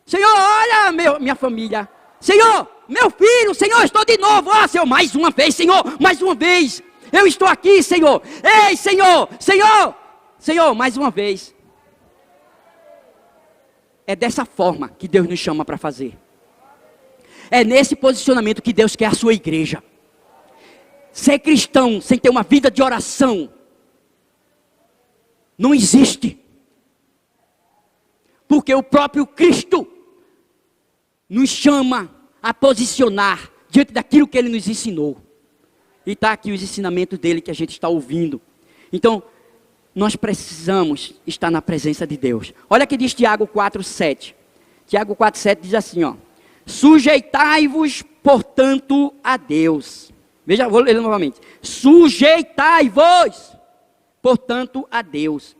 Senhor, olha minha família. Senhor, meu filho, Senhor, estou de novo. Ó Senhor, mais uma vez, Senhor, mais uma vez. Eu estou aqui, Senhor. Ei, Senhor, Senhor, Senhor, mais uma vez. É dessa forma que Deus nos chama para fazer. É nesse posicionamento que Deus quer a sua igreja. Ser cristão sem ter uma vida de oração não existe. Porque o próprio Cristo nos chama a posicionar diante daquilo que Ele nos ensinou. E está aqui os ensinamentos dele que a gente está ouvindo. Então, nós precisamos estar na presença de Deus. Olha que diz Tiago 4,7. Tiago 4,7 diz assim, ó: sujeitai-vos, portanto, a Deus. Veja, vou ler novamente. Sujeitai-vos, portanto, a Deus.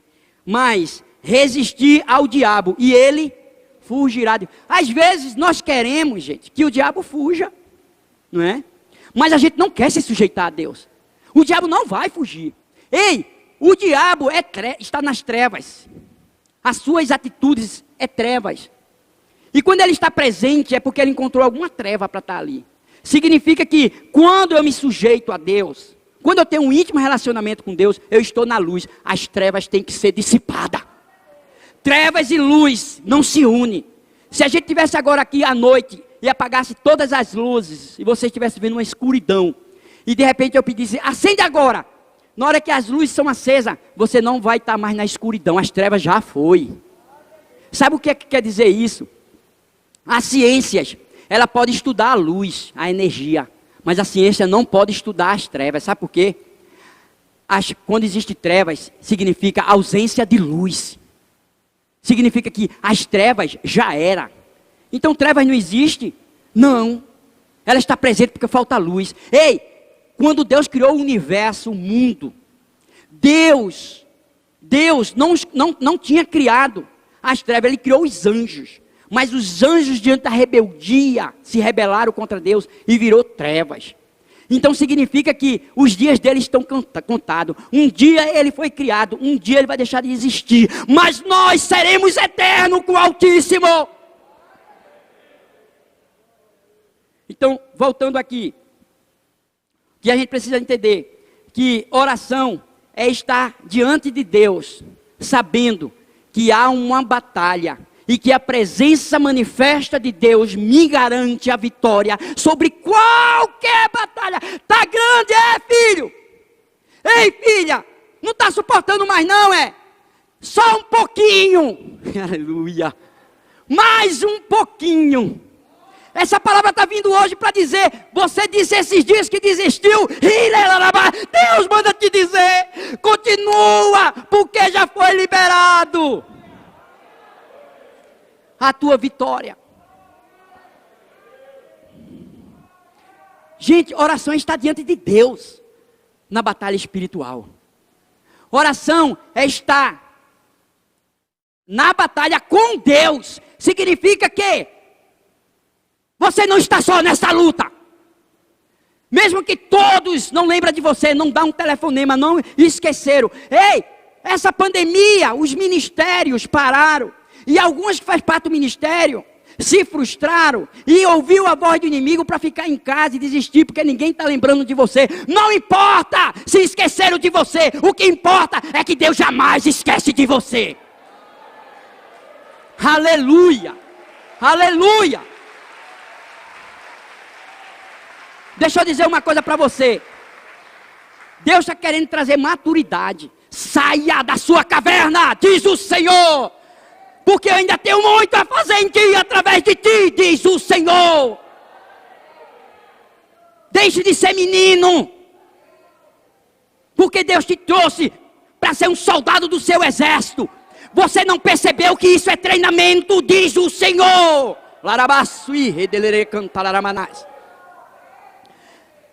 Mas resistir ao diabo, e ele fugirá de... Às vezes nós queremos, gente, que o diabo fuja, não é? Mas a gente não quer se sujeitar a Deus. O diabo não vai fugir. Ei, o diabo está nas trevas. As suas atitudes é trevas. E quando ele está presente é porque ele encontrou alguma treva para estar ali. Significa que quando eu me sujeito a Deus, quando eu tenho um íntimo relacionamento com Deus, eu estou na luz. As trevas têm que ser dissipadas. Trevas e luz não se unem. Se a gente estivesse agora aqui à noite e apagasse todas as luzes, e você estivesse vendo uma escuridão, e de repente eu pedisse, acende agora. Na hora que as luzes são acesas, você não vai estar mais na escuridão, as trevas já foi. Sabe o que quer dizer isso? As ciências, ela pode estudar a luz, a energia, mas a ciência não pode estudar as trevas. Sabe por quê? Quando existe trevas, significa ausência de luz. Significa que as trevas já eram. Então trevas não existe? Não. Ela está presente porque falta luz. Ei, quando Deus criou o universo, o mundo, Deus não tinha criado as trevas, Ele criou os anjos. Mas os anjos, diante da rebeldia, se rebelaram contra Deus e virou trevas. Então significa que os dias dele estão contados. Um dia ele foi criado, um dia ele vai deixar de existir. Mas nós seremos eternos com o Altíssimo. Então, voltando aqui, que a gente precisa entender que oração é estar diante de Deus, sabendo que há uma batalha e que a presença manifesta de Deus me garante a vitória sobre qualquer batalha. Tá grande, filho? Ei, filha, não está suportando mais não, Só um pouquinho. Aleluia. Mais um pouquinho. Essa palavra está vindo hoje para dizer, você disse esses dias que desistiu, Deus manda te dizer, continua, porque já foi liberado a tua vitória. Gente, oração está diante de Deus, na batalha espiritual. Oração é estar na batalha com Deus, significa que você não está só nessa luta. Mesmo que todos não lembrem de você, não dá um telefonema, não esqueceram. Ei, essa pandemia, os ministérios pararam. E alguns que fazem parte do ministério se frustraram e ouviu a voz do inimigo para ficar em casa e desistir, porque ninguém está lembrando de você. Não importa se esqueceram de você. O que importa é que Deus jamais esquece de você. Aleluia. Aleluia. Deixa eu dizer uma coisa para você. Deus está querendo trazer maturidade. Saia da sua caverna, diz o Senhor. Porque eu ainda tenho muito a fazer em ti, através de ti, diz o Senhor. Deixe de ser menino. Porque Deus te trouxe para ser um soldado do seu exército. Você não percebeu que isso é treinamento, diz o Senhor.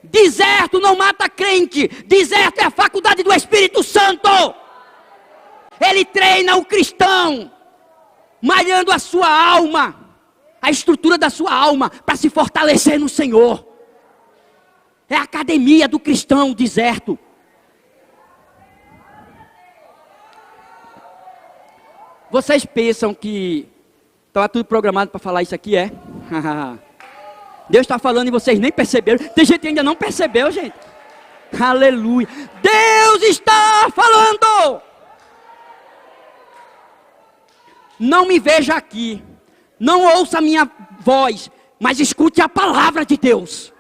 Deserto não mata crente. Deserto é a faculdade do Espírito Santo. Ele treina o cristão, malhando a sua alma, a estrutura da sua alma, para se fortalecer no Senhor. É a academia do cristão deserto. Vocês pensam que estava tudo programado para falar isso aqui, é? Deus está falando e vocês nem perceberam. Tem gente que ainda não percebeu, gente. Aleluia. Deus está falando. Não me veja aqui. Não ouça a minha voz. Mas escute a palavra de Deus.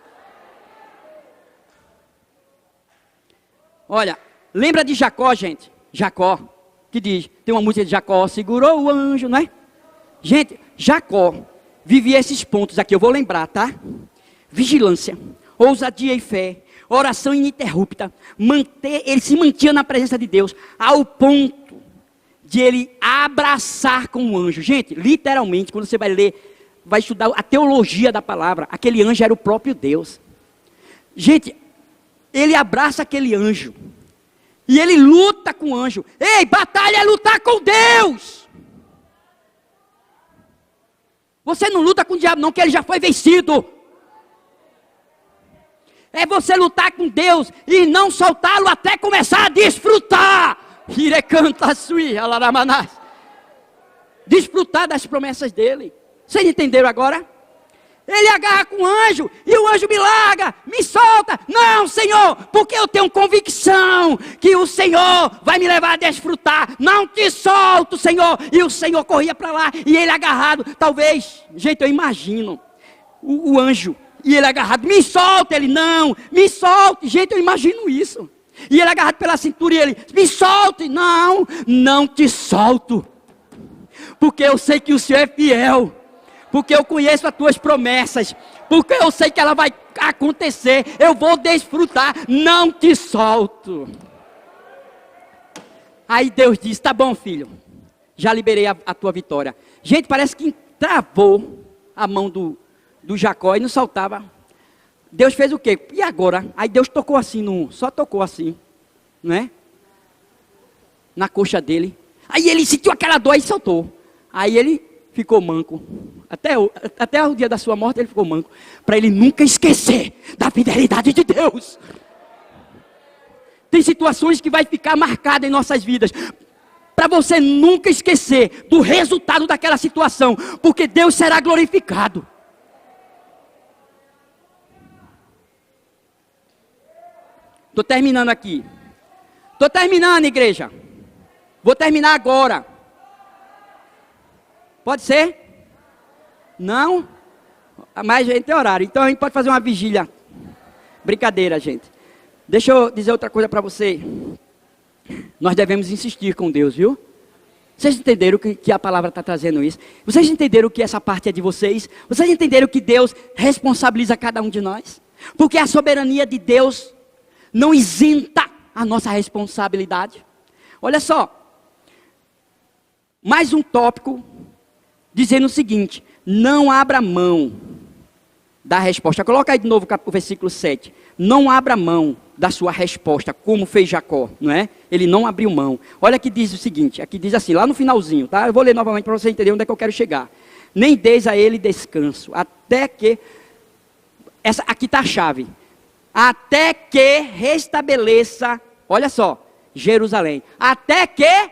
Olha, lembra de Jacó, gente? Jacó, que diz, tem uma música de Jacó, segurou o anjo, não é? Gente, Jacó vivia esses pontos aqui, eu vou lembrar, tá? Vigilância, ousadia e fé, oração ininterrupta, ele se mantinha na presença de Deus, ao ponto de ele abraçar com o anjo. Gente, literalmente, quando você vai ler, vai estudar a teologia da palavra, aquele anjo era o próprio Deus. Gente, ele abraça aquele anjo, e ele luta com o anjo. Ei, batalha é lutar com Deus. Você não luta com o diabo não, que ele já foi vencido. É você lutar com Deus e não soltá-lo até começar a desfrutar. Desfrutar das promessas dele. Vocês entenderam agora? Ele agarra com o anjo e o anjo me larga, me solta. Não, Senhor, porque eu tenho convicção que o Senhor vai me levar a desfrutar. Não te solto, Senhor. E o Senhor corria para lá e ele agarrado. Talvez, gente, eu imagino o anjo e ele agarrado. Me solta, ele não, me solte. Gente, eu imagino isso. E ele agarrado pela cintura e ele, me solte. Não, não te solto. Porque eu sei que o Senhor é fiel. Porque eu conheço as tuas promessas. Porque eu sei que ela vai acontecer. Eu vou desfrutar. Não te solto. Aí Deus disse, tá bom, filho. Já liberei a tua vitória. Gente, parece que travou a mão do Jacó e não soltava. Deus fez o quê? E agora? Aí Deus tocou assim, só tocou assim. Não é? Na coxa dele. Aí ele sentiu aquela dor e soltou. Aí ele ficou manco. Até o dia da sua morte ele ficou manco. Para ele nunca esquecer da fidelidade de Deus. Tem situações que vai ficar marcadas em nossas vidas. Para você nunca esquecer do resultado daquela situação. Porque Deus será glorificado. Estou terminando aqui. Estou terminando, igreja. Vou terminar agora. Pode ser? Não? Mas a gente tem horário. Então a gente pode fazer uma vigília. Brincadeira, gente. Deixa eu dizer outra coisa para você. Nós devemos insistir com Deus, viu? Vocês entenderam que a palavra está trazendo isso? Vocês entenderam que essa parte é de vocês? Vocês entenderam que Deus responsabiliza cada um de nós? Porque a soberania de Deus não isenta a nossa responsabilidade. Olha só. Mais um tópico dizendo o seguinte: não abra mão da resposta. Coloca aí de novo o versículo 7. Não abra mão da sua resposta, como fez Jacó, não é? Ele não abriu mão. Olha que diz o seguinte, aqui diz assim, lá no finalzinho, tá? Eu vou ler novamente para você entender onde é que eu quero chegar. Nem deis a ele descanso, até que... Aqui está a chave. Até que restabeleça, olha só, Jerusalém. Até que...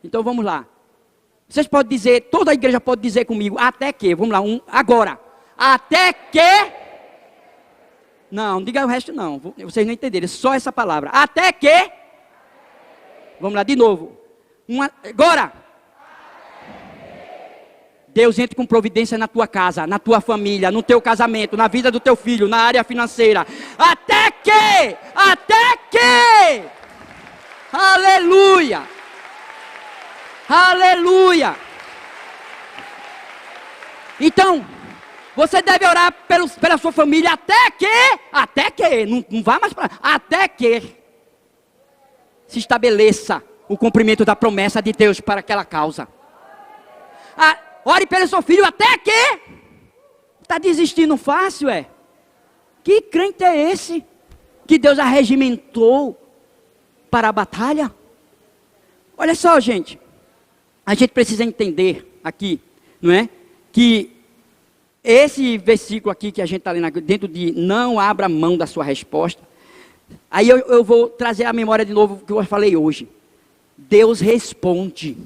Então vamos lá. Vocês podem dizer, toda a igreja pode dizer comigo, até que, vamos lá, agora. Até que... Não diga o resto não, vocês não entenderam, só essa palavra. Até que... Vamos lá, de novo. Agora. Deus entra com providência na tua casa, na tua família, no teu casamento, na vida do teu filho, na área financeira. Até que... Aleluia. Aleluia. Então, você deve orar pela sua família até que, não vá mais para, até que se estabeleça o cumprimento da promessa de Deus para aquela causa. Ore pelo seu filho até que, está desistindo fácil, é? Que crente é esse que Deus arregimentou para a batalha? Olha só, gente. A gente precisa entender aqui, não é? Que esse versículo aqui que a gente está lendo aqui, dentro de não abra mão da sua resposta. Aí eu vou trazer à memória de novo o que eu falei hoje. Deus responde.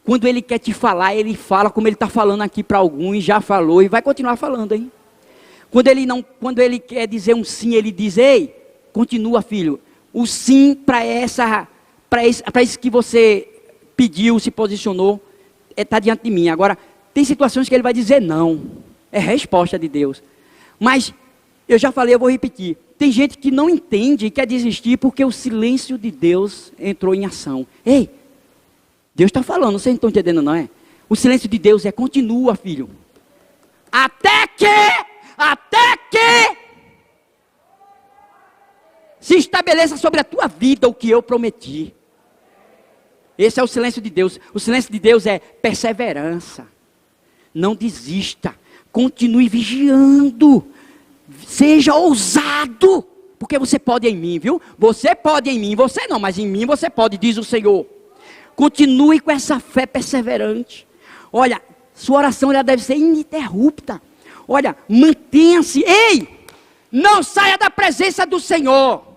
Quando Ele quer te falar, Ele fala como Ele está falando aqui para alguns, já falou e vai continuar falando, hein? Quando Ele quer dizer um sim, Ele diz, ei, continua, filho. O sim para isso que você pediu, se posicionou, está diante de mim. Agora, tem situações que Ele vai dizer não. É resposta de Deus. Mas, eu já falei, eu vou repetir. Tem gente que não entende e quer desistir porque o silêncio de Deus entrou em ação. Ei, Deus está falando, vocês não estão entendendo, não é? O silêncio de Deus é continua, filho. Até que se estabeleça sobre a tua vida o que eu prometi. Esse é o silêncio de Deus. O silêncio de Deus é perseverança. Não desista. Continue vigiando. Seja ousado. Porque você pode em mim, viu? Você pode em mim. Você não, mas em mim você pode, diz o Senhor. Continue com essa fé perseverante. Olha, sua oração ela deve ser ininterrupta. Olha, mantenha-se. Ei, não saia da presença do Senhor.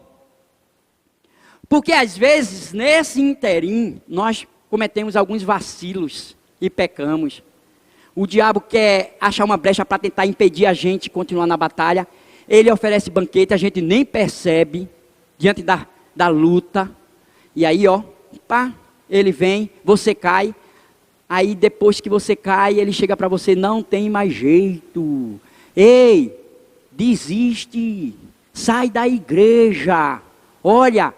Porque às vezes, nesse interim, nós cometemos alguns vacilos e pecamos. O diabo quer achar uma brecha para tentar impedir a gente de continuar na batalha. Ele oferece banquete, a gente nem percebe, diante da luta. E aí, ó, pá, ele vem, você cai. Aí depois que você cai, ele chega para você, não tem mais jeito. Ei, desiste, sai da igreja. Olha,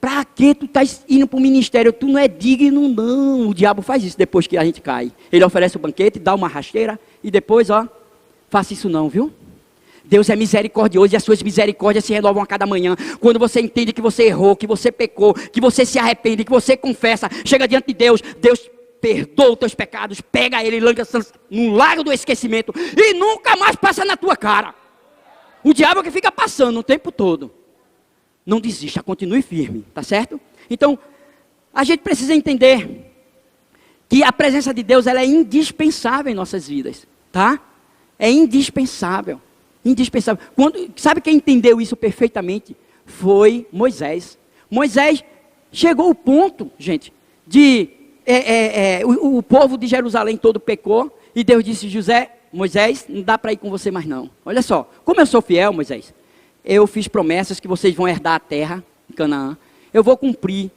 para que tu estás indo para o ministério? Tu não é digno, não. O diabo faz isso depois que a gente cai. Ele oferece o banquete, dá uma rasteira e depois, ó, faça isso não, viu? Deus é misericordioso e as suas misericórdias se renovam a cada manhã. Quando você entende que você errou, que você pecou, que você se arrepende, que você confessa, chega diante de Deus, Deus perdoa os teus pecados, pega ele e lança no lago do esquecimento e nunca mais passa na tua cara. O diabo é que fica passando o tempo todo. Não desista, continue firme, tá certo? Então, a gente precisa entender que a presença de Deus ela é indispensável em nossas vidas, tá? É indispensável, indispensável. Sabe quem entendeu isso perfeitamente? Foi Moisés. Moisés chegou ao ponto, gente, de o povo de Jerusalém todo pecou e Deus disse, Moisés, não dá para ir com você mais não. Olha só, como eu sou fiel, Moisés, eu fiz promessas que vocês vão herdar a terra em Canaã. Eu vou cumprir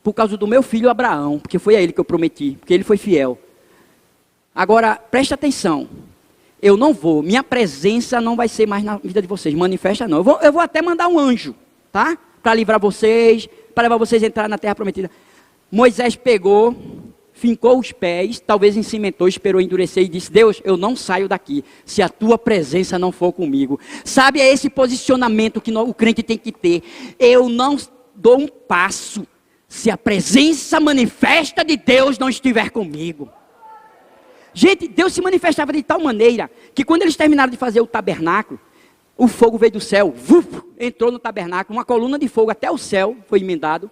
por causa do meu filho Abraão, porque foi a ele que eu prometi, porque ele foi fiel. Agora, preste atenção. Eu não vou, minha presença não vai ser mais na vida de vocês, manifesta não. Eu vou até mandar um anjo, tá? Para livrar vocês, para levar vocês a entrar na terra prometida. Moisés pegou, fincou os pés, talvez encimentou, esperou endurecer e disse, Deus, eu não saio daqui, se a tua presença não for comigo. Sabe, é esse posicionamento que o crente tem que ter. Eu não dou um passo, se a presença manifesta de Deus não estiver comigo. Gente, Deus se manifestava de tal maneira, que quando eles terminaram de fazer o tabernáculo, o fogo veio do céu, entrou no tabernáculo, uma coluna de fogo até o céu foi emendado.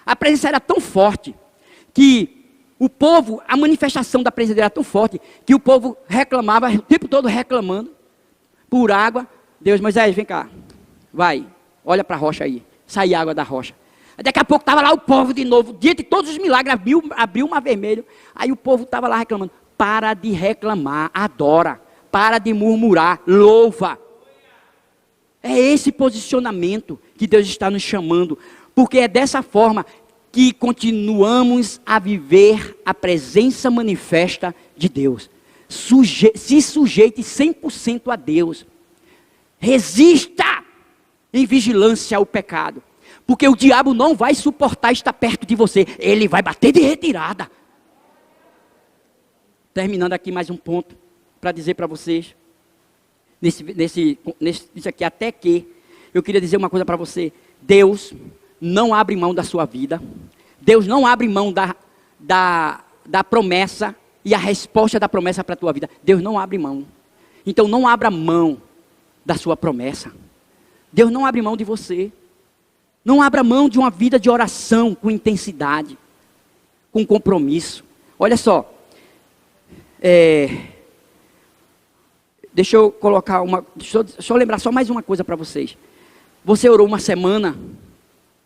A presença era tão forte, que o povo, a manifestação da presença era tão forte, que o povo reclamava, o tempo todo reclamando, por água. Deus, Moisés, vem cá, vai, olha para a rocha aí, sai água da rocha. Daqui a pouco estava lá o povo de novo, diante de todos os milagres, abriu o mar vermelho, aí o povo estava lá reclamando. Para de reclamar, adora, para de murmurar, louva. É esse posicionamento que Deus está nos chamando, porque é dessa forma que continuamos a viver a presença manifesta de Deus. Se sujeite 100% a Deus. Resista em vigilância ao pecado, porque o diabo não vai suportar estar perto de você, ele vai bater de retirada. Terminando aqui mais um ponto, para dizer para vocês, isso aqui, até que, eu queria dizer uma coisa para você, Deus não abre mão da sua vida, Deus não abre mão da promessa, e a resposta da promessa para a tua vida, Deus não abre mão, então não abra mão da sua promessa, Deus não abre mão de você, não abra mão de uma vida de oração com intensidade, com compromisso. Olha só, deixa eu colocar deixa eu lembrar só mais uma coisa para vocês. Você orou uma semana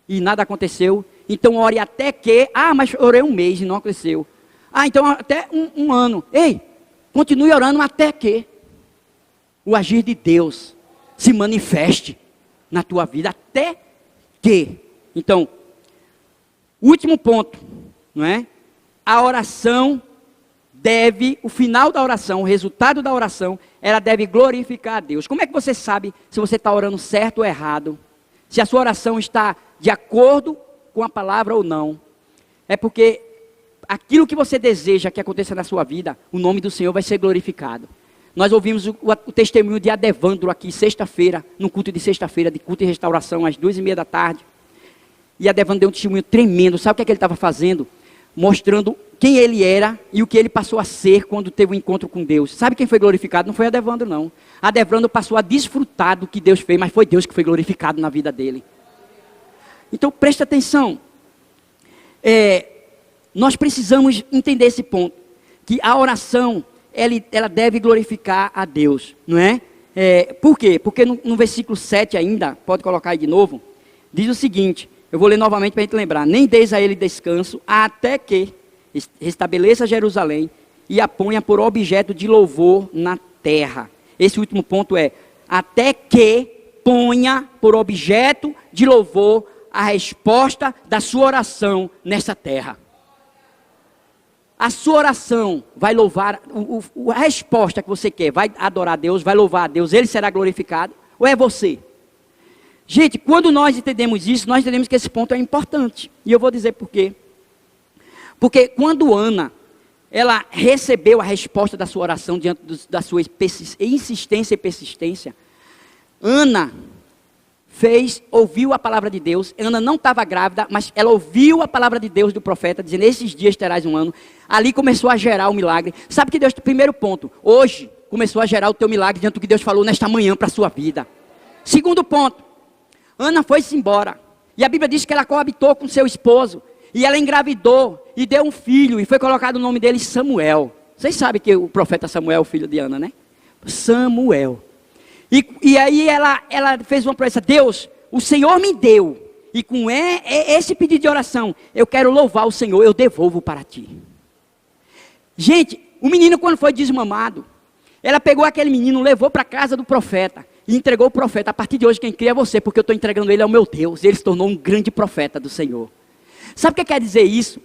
e nada aconteceu, então ore até que, mas orei um mês e não aconteceu. Então até um ano. Ei, continue orando até que o agir de Deus se manifeste na tua vida, até que. Então, último ponto, não é? A oração o final da oração, o resultado da oração, ela deve glorificar a Deus. Como é que você sabe se você está orando certo ou errado? Se a sua oração está de acordo com a palavra ou não? É porque aquilo que você deseja que aconteça na sua vida, o nome do Senhor vai ser glorificado. Nós ouvimos o testemunho de Adevandro aqui, sexta-feira, no culto de sexta-feira, de culto e restauração, às 2:30 da tarde. E Adevandro deu um testemunho tremendo. Sabe o que ele estava fazendo? Mostrando quem ele era e o que ele passou a ser quando teve um encontro com Deus. Sabe quem foi glorificado? Não foi Adevandro, não. Adevandro passou a desfrutar do que Deus fez, mas foi Deus que foi glorificado na vida dele. Então preste atenção. Nós precisamos entender esse ponto, que a oração, ela deve glorificar a Deus, não é? Por quê? Porque no versículo 7 ainda, pode colocar aí de novo, diz o seguinte, eu vou ler novamente para a gente lembrar: nem deis a ele descanso, até que restabeleça Jerusalém e a ponha por objeto de louvor na terra. Esse último ponto até que ponha por objeto de louvor a resposta da sua oração nessa terra. A sua oração vai louvar, a resposta que você quer, vai adorar a Deus, vai louvar a Deus, Ele será glorificado, ou é você? Gente, quando nós entendemos isso, nós entendemos que esse ponto é importante. E eu vou dizer por quê. Porque quando Ana, ela recebeu a resposta da sua oração diante da sua insistência e persistência, Ana ouviu a palavra de Deus. Ana não estava grávida, mas ela ouviu a palavra de Deus do profeta, dizendo: esses dias terás um ano. Ali começou a gerar o milagre. Sabe que Deus, primeiro ponto, hoje começou a gerar o teu milagre diante do que Deus falou nesta manhã para a sua vida. Segundo ponto, Ana foi-se embora, e a Bíblia diz que ela coabitou com seu esposo, e ela engravidou, e deu um filho, e foi colocado o nome dele Samuel. Vocês sabem que o profeta Samuel é o filho de Ana, né? Samuel. E aí ela fez uma promessa: Deus, o Senhor me deu, e com esse pedido de oração, eu quero louvar o Senhor, eu devolvo para ti. Gente, o menino, quando foi desmamado, ela pegou aquele menino, levou para a casa do profeta, e entregou o profeta: a partir de hoje quem cria é você, porque eu estou entregando ele ao meu Deus. E ele se tornou um grande profeta do Senhor. Sabe o que quer dizer isso?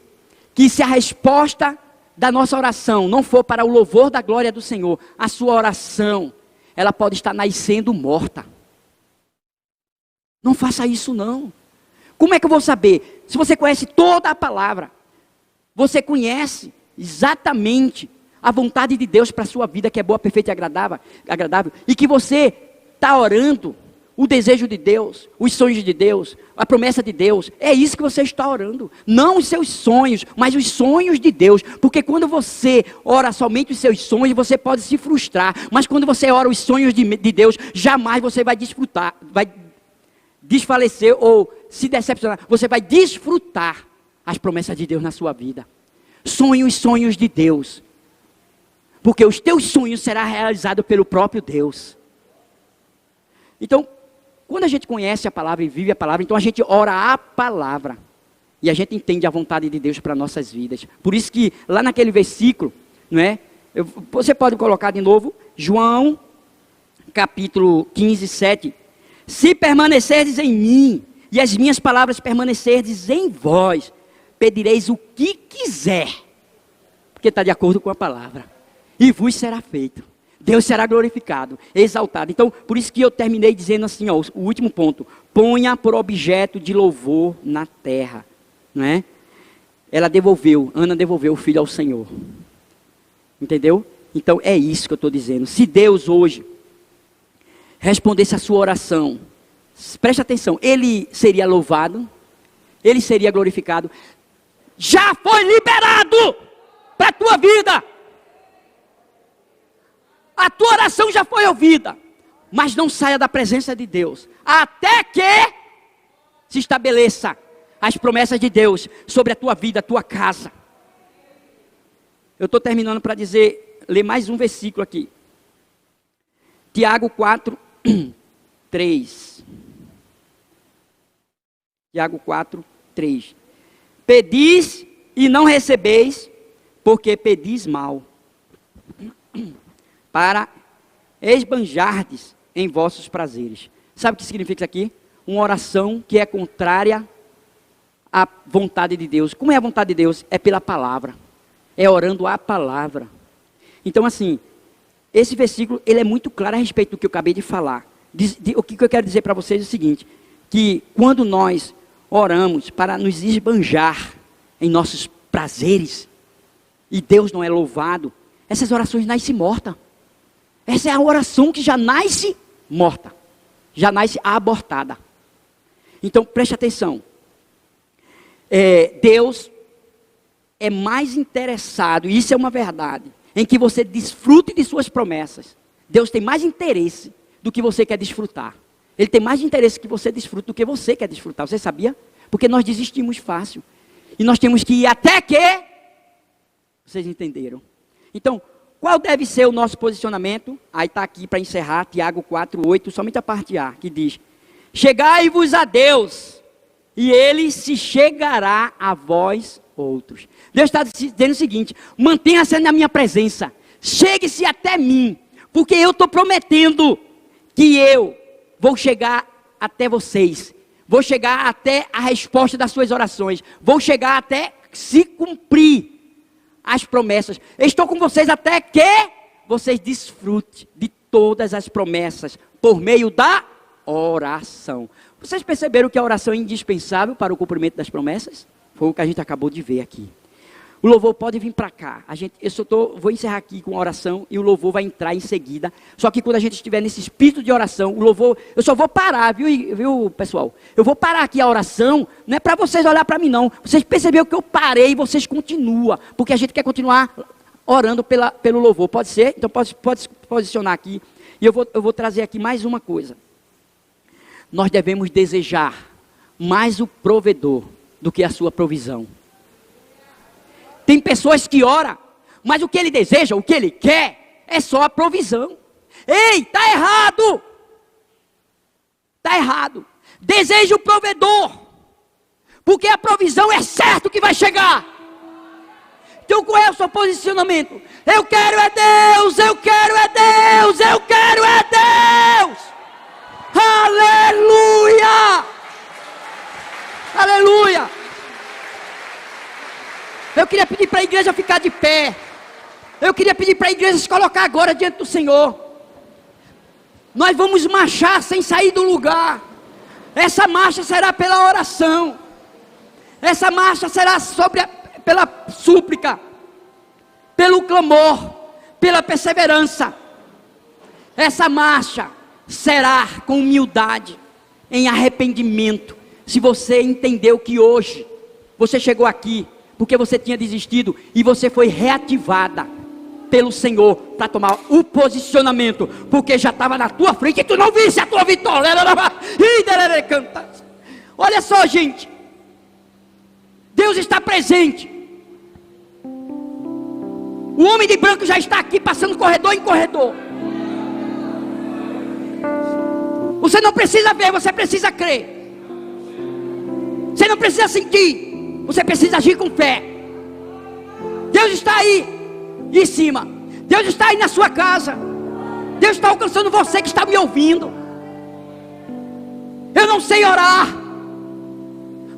Que se a resposta da nossa oração não for para o louvor da glória do Senhor, a sua oração, ela pode estar nascendo morta. Não faça isso não. Como é que eu vou saber? Se você conhece toda a palavra, você conhece exatamente a vontade de Deus para a sua vida, que é boa, perfeita e agradável, e que você está orando o desejo de Deus, os sonhos de Deus, a promessa de Deus, é isso que você está orando. Não os seus sonhos, mas os sonhos de Deus. Porque quando você ora somente os seus sonhos, você pode se frustrar. Mas quando você ora os sonhos de Deus, jamais você vai desfrutar, vai desfalecer ou se decepcionar. Você vai desfrutar as promessas de Deus na sua vida. Sonhe os sonhos de Deus, porque os teus sonhos serão realizados pelo próprio Deus. Então, quando a gente conhece a palavra e vive a palavra, então a gente ora a palavra. E a gente entende a vontade de Deus para nossas vidas. Por isso que lá naquele versículo, não é? Você pode colocar de novo, João, capítulo 15, 7. Se permanecerdes em mim, e as minhas palavras permanecerdes em vós, pedireis o que quiser. Porque está de acordo com a palavra. E vos será feito. Deus será glorificado, exaltado. Então, por isso que eu terminei dizendo assim, o último ponto: ponha por objeto de louvor na terra, não é? Ana devolveu o filho ao Senhor. Entendeu? Então, é isso que eu estou dizendo. Se Deus hoje respondesse a sua oração, preste atenção, Ele seria louvado, Ele seria glorificado. Já foi liberado para a tua vida. A tua oração já foi ouvida, mas não saia da presença de Deus, até que se estabeleça as promessas de Deus sobre a tua vida, a tua casa, Eu estou terminando para ler mais um versículo aqui. Tiago 4, 3. Tiago 4, 3. Pedis e não recebeis, porque pedis mal, para esbanjardes em vossos prazeres. Sabe o que significa isso aqui? Uma oração que é contrária à vontade de Deus. Como é a vontade de Deus? É pela palavra. É orando a palavra. Então assim, esse versículo, ele é muito claro a respeito do que eu acabei de falar. O que eu quero dizer para vocês é o seguinte, que quando nós oramos para nos esbanjar em nossos prazeres, e Deus não é louvado, essas orações nascem mortas. Essa é a oração que já nasce morta, já nasce abortada. Então preste atenção, Deus é mais interessado, e isso é uma verdade, em que você desfrute de suas promessas. Deus tem mais interesse do que você quer desfrutar. Ele tem mais interesse que você desfrute do que você quer desfrutar. Você sabia? Porque nós desistimos fácil. E nós temos que ir até que... Vocês entenderam? Então, qual deve ser o nosso posicionamento? Aí está aqui para encerrar, Tiago 4, 8, somente a parte A, que diz: chegai-vos a Deus, e Ele se chegará a vós outros. Deus está dizendo o seguinte: mantenha-se na minha presença, chegue-se até mim, porque eu estou prometendo que eu vou chegar até vocês, vou chegar até a resposta das suas orações, vou chegar até se cumprir as promessas. Eu estou com vocês até que vocês desfrutem de todas as promessas por meio da oração. Vocês perceberam que a oração é indispensável para o cumprimento das promessas? Foi o que a gente acabou de ver aqui. O louvor pode vir para cá. Vou encerrar aqui com a oração e o louvor vai entrar em seguida. Só que quando a gente estiver nesse espírito de oração, o louvor, eu só vou parar, viu pessoal? Eu vou parar aqui a oração, não é para vocês olhar para mim não. Vocês perceberam que eu parei e vocês continuam, porque a gente quer continuar orando pelo louvor. Pode ser? Então pode se posicionar aqui. E eu vou trazer aqui mais uma coisa. Nós devemos desejar mais o provedor do que a sua provisão. Tem pessoas que oram, mas o que ele deseja, o que ele quer, é só a provisão. Ei, está errado. Está errado. Deseja o provedor, porque a provisão é certo que vai chegar. Então qual é o seu posicionamento? Eu quero é Deus, eu quero é Deus, eu quero é Deus. Aleluia! Aleluia! Eu queria pedir para a igreja ficar de pé. Eu queria pedir para a igreja se colocar agora diante do Senhor. Nós vamos marchar sem sair do lugar. Essa marcha será pela oração. Essa marcha será pela súplica, pelo clamor, pela perseverança. Essa marcha será com humildade, em arrependimento. Se você entendeu que hoje você chegou aqui porque você tinha desistido e você foi reativada pelo Senhor para tomar o posicionamento, porque já estava na tua frente e tu não visse a tua vitória. Olha só, gente, Deus está presente. O homem de branco já está aqui, passando corredor em corredor. Você não precisa ver, você precisa crer. Você não precisa sentir, você precisa agir com fé. Deus está aí em cima. Deus está aí na sua casa. Deus está alcançando você que está me ouvindo. Eu não sei orar,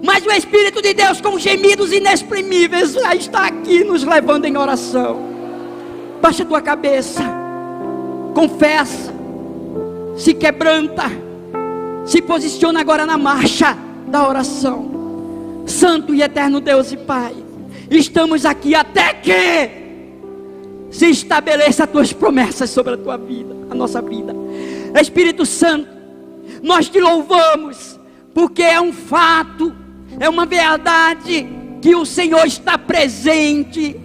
mas o Espírito de Deus com gemidos inexprimíveis já está aqui nos levando em oração. Baixa a tua cabeça, confessa, se quebranta, se posiciona agora na marcha da oração. Santo e eterno Deus e Pai, estamos aqui até que se estabeleça as tuas promessas sobre a tua vida, a nossa vida. Espírito Santo, nós te louvamos, porque é um fato, é uma verdade, que o Senhor está presente.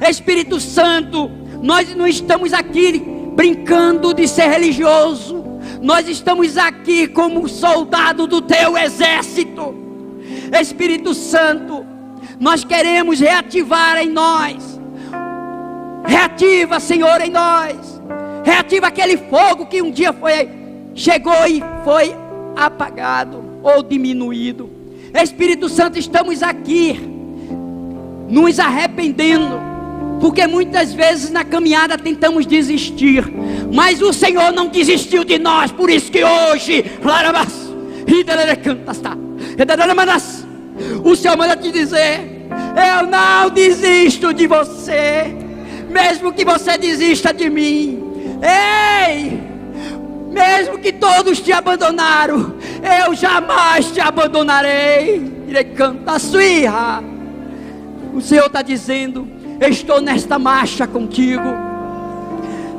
Espírito Santo, nós não estamos aqui brincando de ser religioso, nós estamos aqui como soldado do teu exército. Espírito Santo, nós queremos reativar em nós Reativa, Senhor, em nós. Reativa aquele fogo que um dia chegou e foi apagado ou diminuído. Espírito Santo, estamos aqui nos arrependendo, porque muitas vezes na caminhada tentamos desistir, mas o Senhor não desistiu de nós. Por isso que hoje o Senhor manda te dizer: eu não desisto de você, mesmo que você desista de mim. Ei, mesmo que todos te abandonaram, eu jamais te abandonarei. O Senhor está dizendo: estou nesta marcha contigo.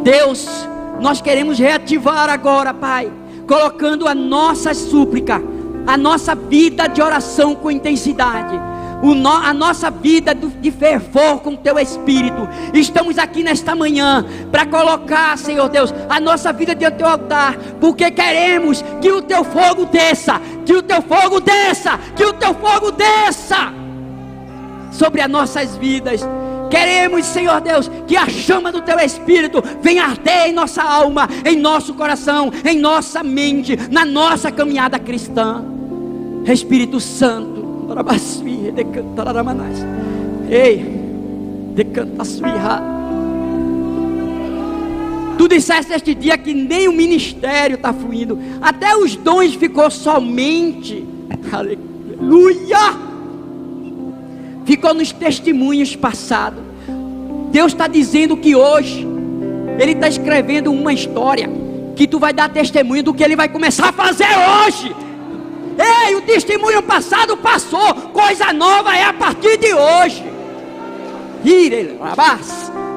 Deus, nós queremos reativar agora, Pai, colocando a nossa súplica, a nossa vida de oração com intensidade, a nossa vida de fervor com Teu Espírito. Estamos aqui nesta manhã para colocar, Senhor Deus, a nossa vida diante do Teu altar, porque queremos que o Teu fogo desça, que o Teu fogo desça, que o Teu fogo desça sobre as nossas vidas. Queremos, Senhor Deus, que a chama do Teu Espírito venha arder em nossa alma, em nosso coração, em nossa mente, na nossa caminhada cristã. Espírito Santo, ei, decanta suíra. Tu disseste este dia que nem o ministério está fluindo, até os dons ficou somente, aleluia, ficou nos testemunhos passados. Deus está dizendo que hoje Ele está escrevendo uma história, que tu vai dar testemunho do que Ele vai começar a fazer hoje. Ei, o testemunho passado passou, coisa nova é a partir de hoje.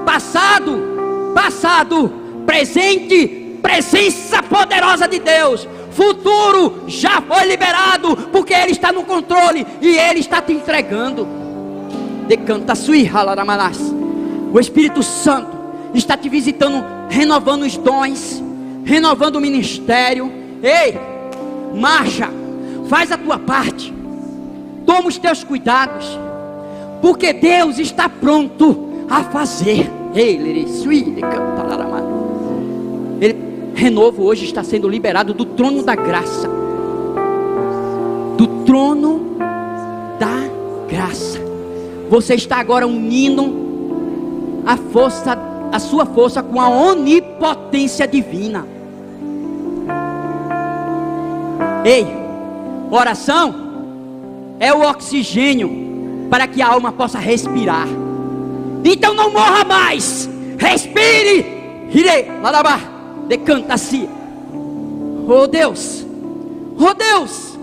Passado, presente, presença poderosa de Deus. Futuro já foi liberado, porque Ele está no controle e Ele está te entregando. Decanta suíra laramanás. O Espírito Santo está te visitando, renovando os dons, renovando o ministério. Ei, marcha, faz a tua parte, toma os teus cuidados, porque Deus está pronto a fazer. Renovo hoje está sendo liberado do trono da graça, do trono da graça. Você está agora unindo a sua força com a onipotência divina. Ei, oração é o oxigênio para que a alma possa respirar. Então não morra mais, respire. Decanta-se. Oh Deus, oh Deus,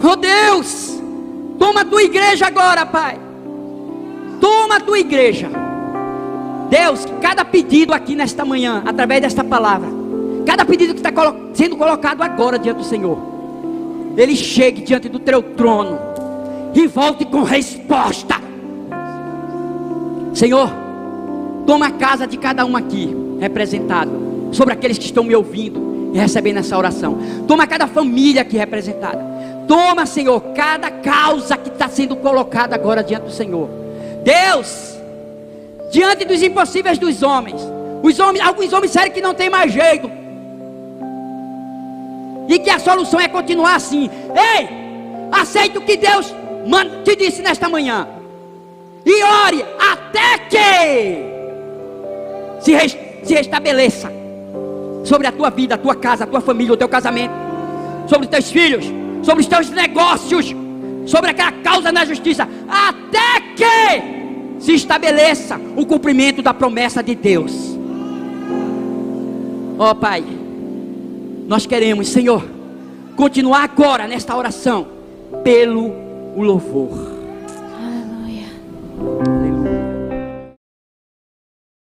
oh Deus, toma a tua igreja agora, Pai. Toma a tua igreja. Deus, cada pedido aqui nesta manhã, através desta palavra, cada pedido que está sendo colocado agora diante do Senhor, ele chegue diante do teu trono e volte com resposta. Senhor, toma a casa de cada um aqui representado, sobre aqueles que estão me ouvindo e recebendo essa oração. Toma cada família aqui representada. Toma, Senhor, cada causa que está sendo colocada agora diante do Senhor. Deus, diante dos impossíveis dos homens, alguns homens disseram que não tem mais jeito, e que a solução é continuar assim. Ei, aceita o que Deus te disse nesta manhã, e ore até que se restabeleça sobre a tua vida, a tua casa, a tua família, o teu casamento, sobre os teus filhos, sobre os teus negócios, sobre aquela causa na justiça, até que se estabeleça o cumprimento da promessa de Deus. Ó Pai, nós queremos, Senhor, continuar agora nesta oração pelo louvor. Aleluia.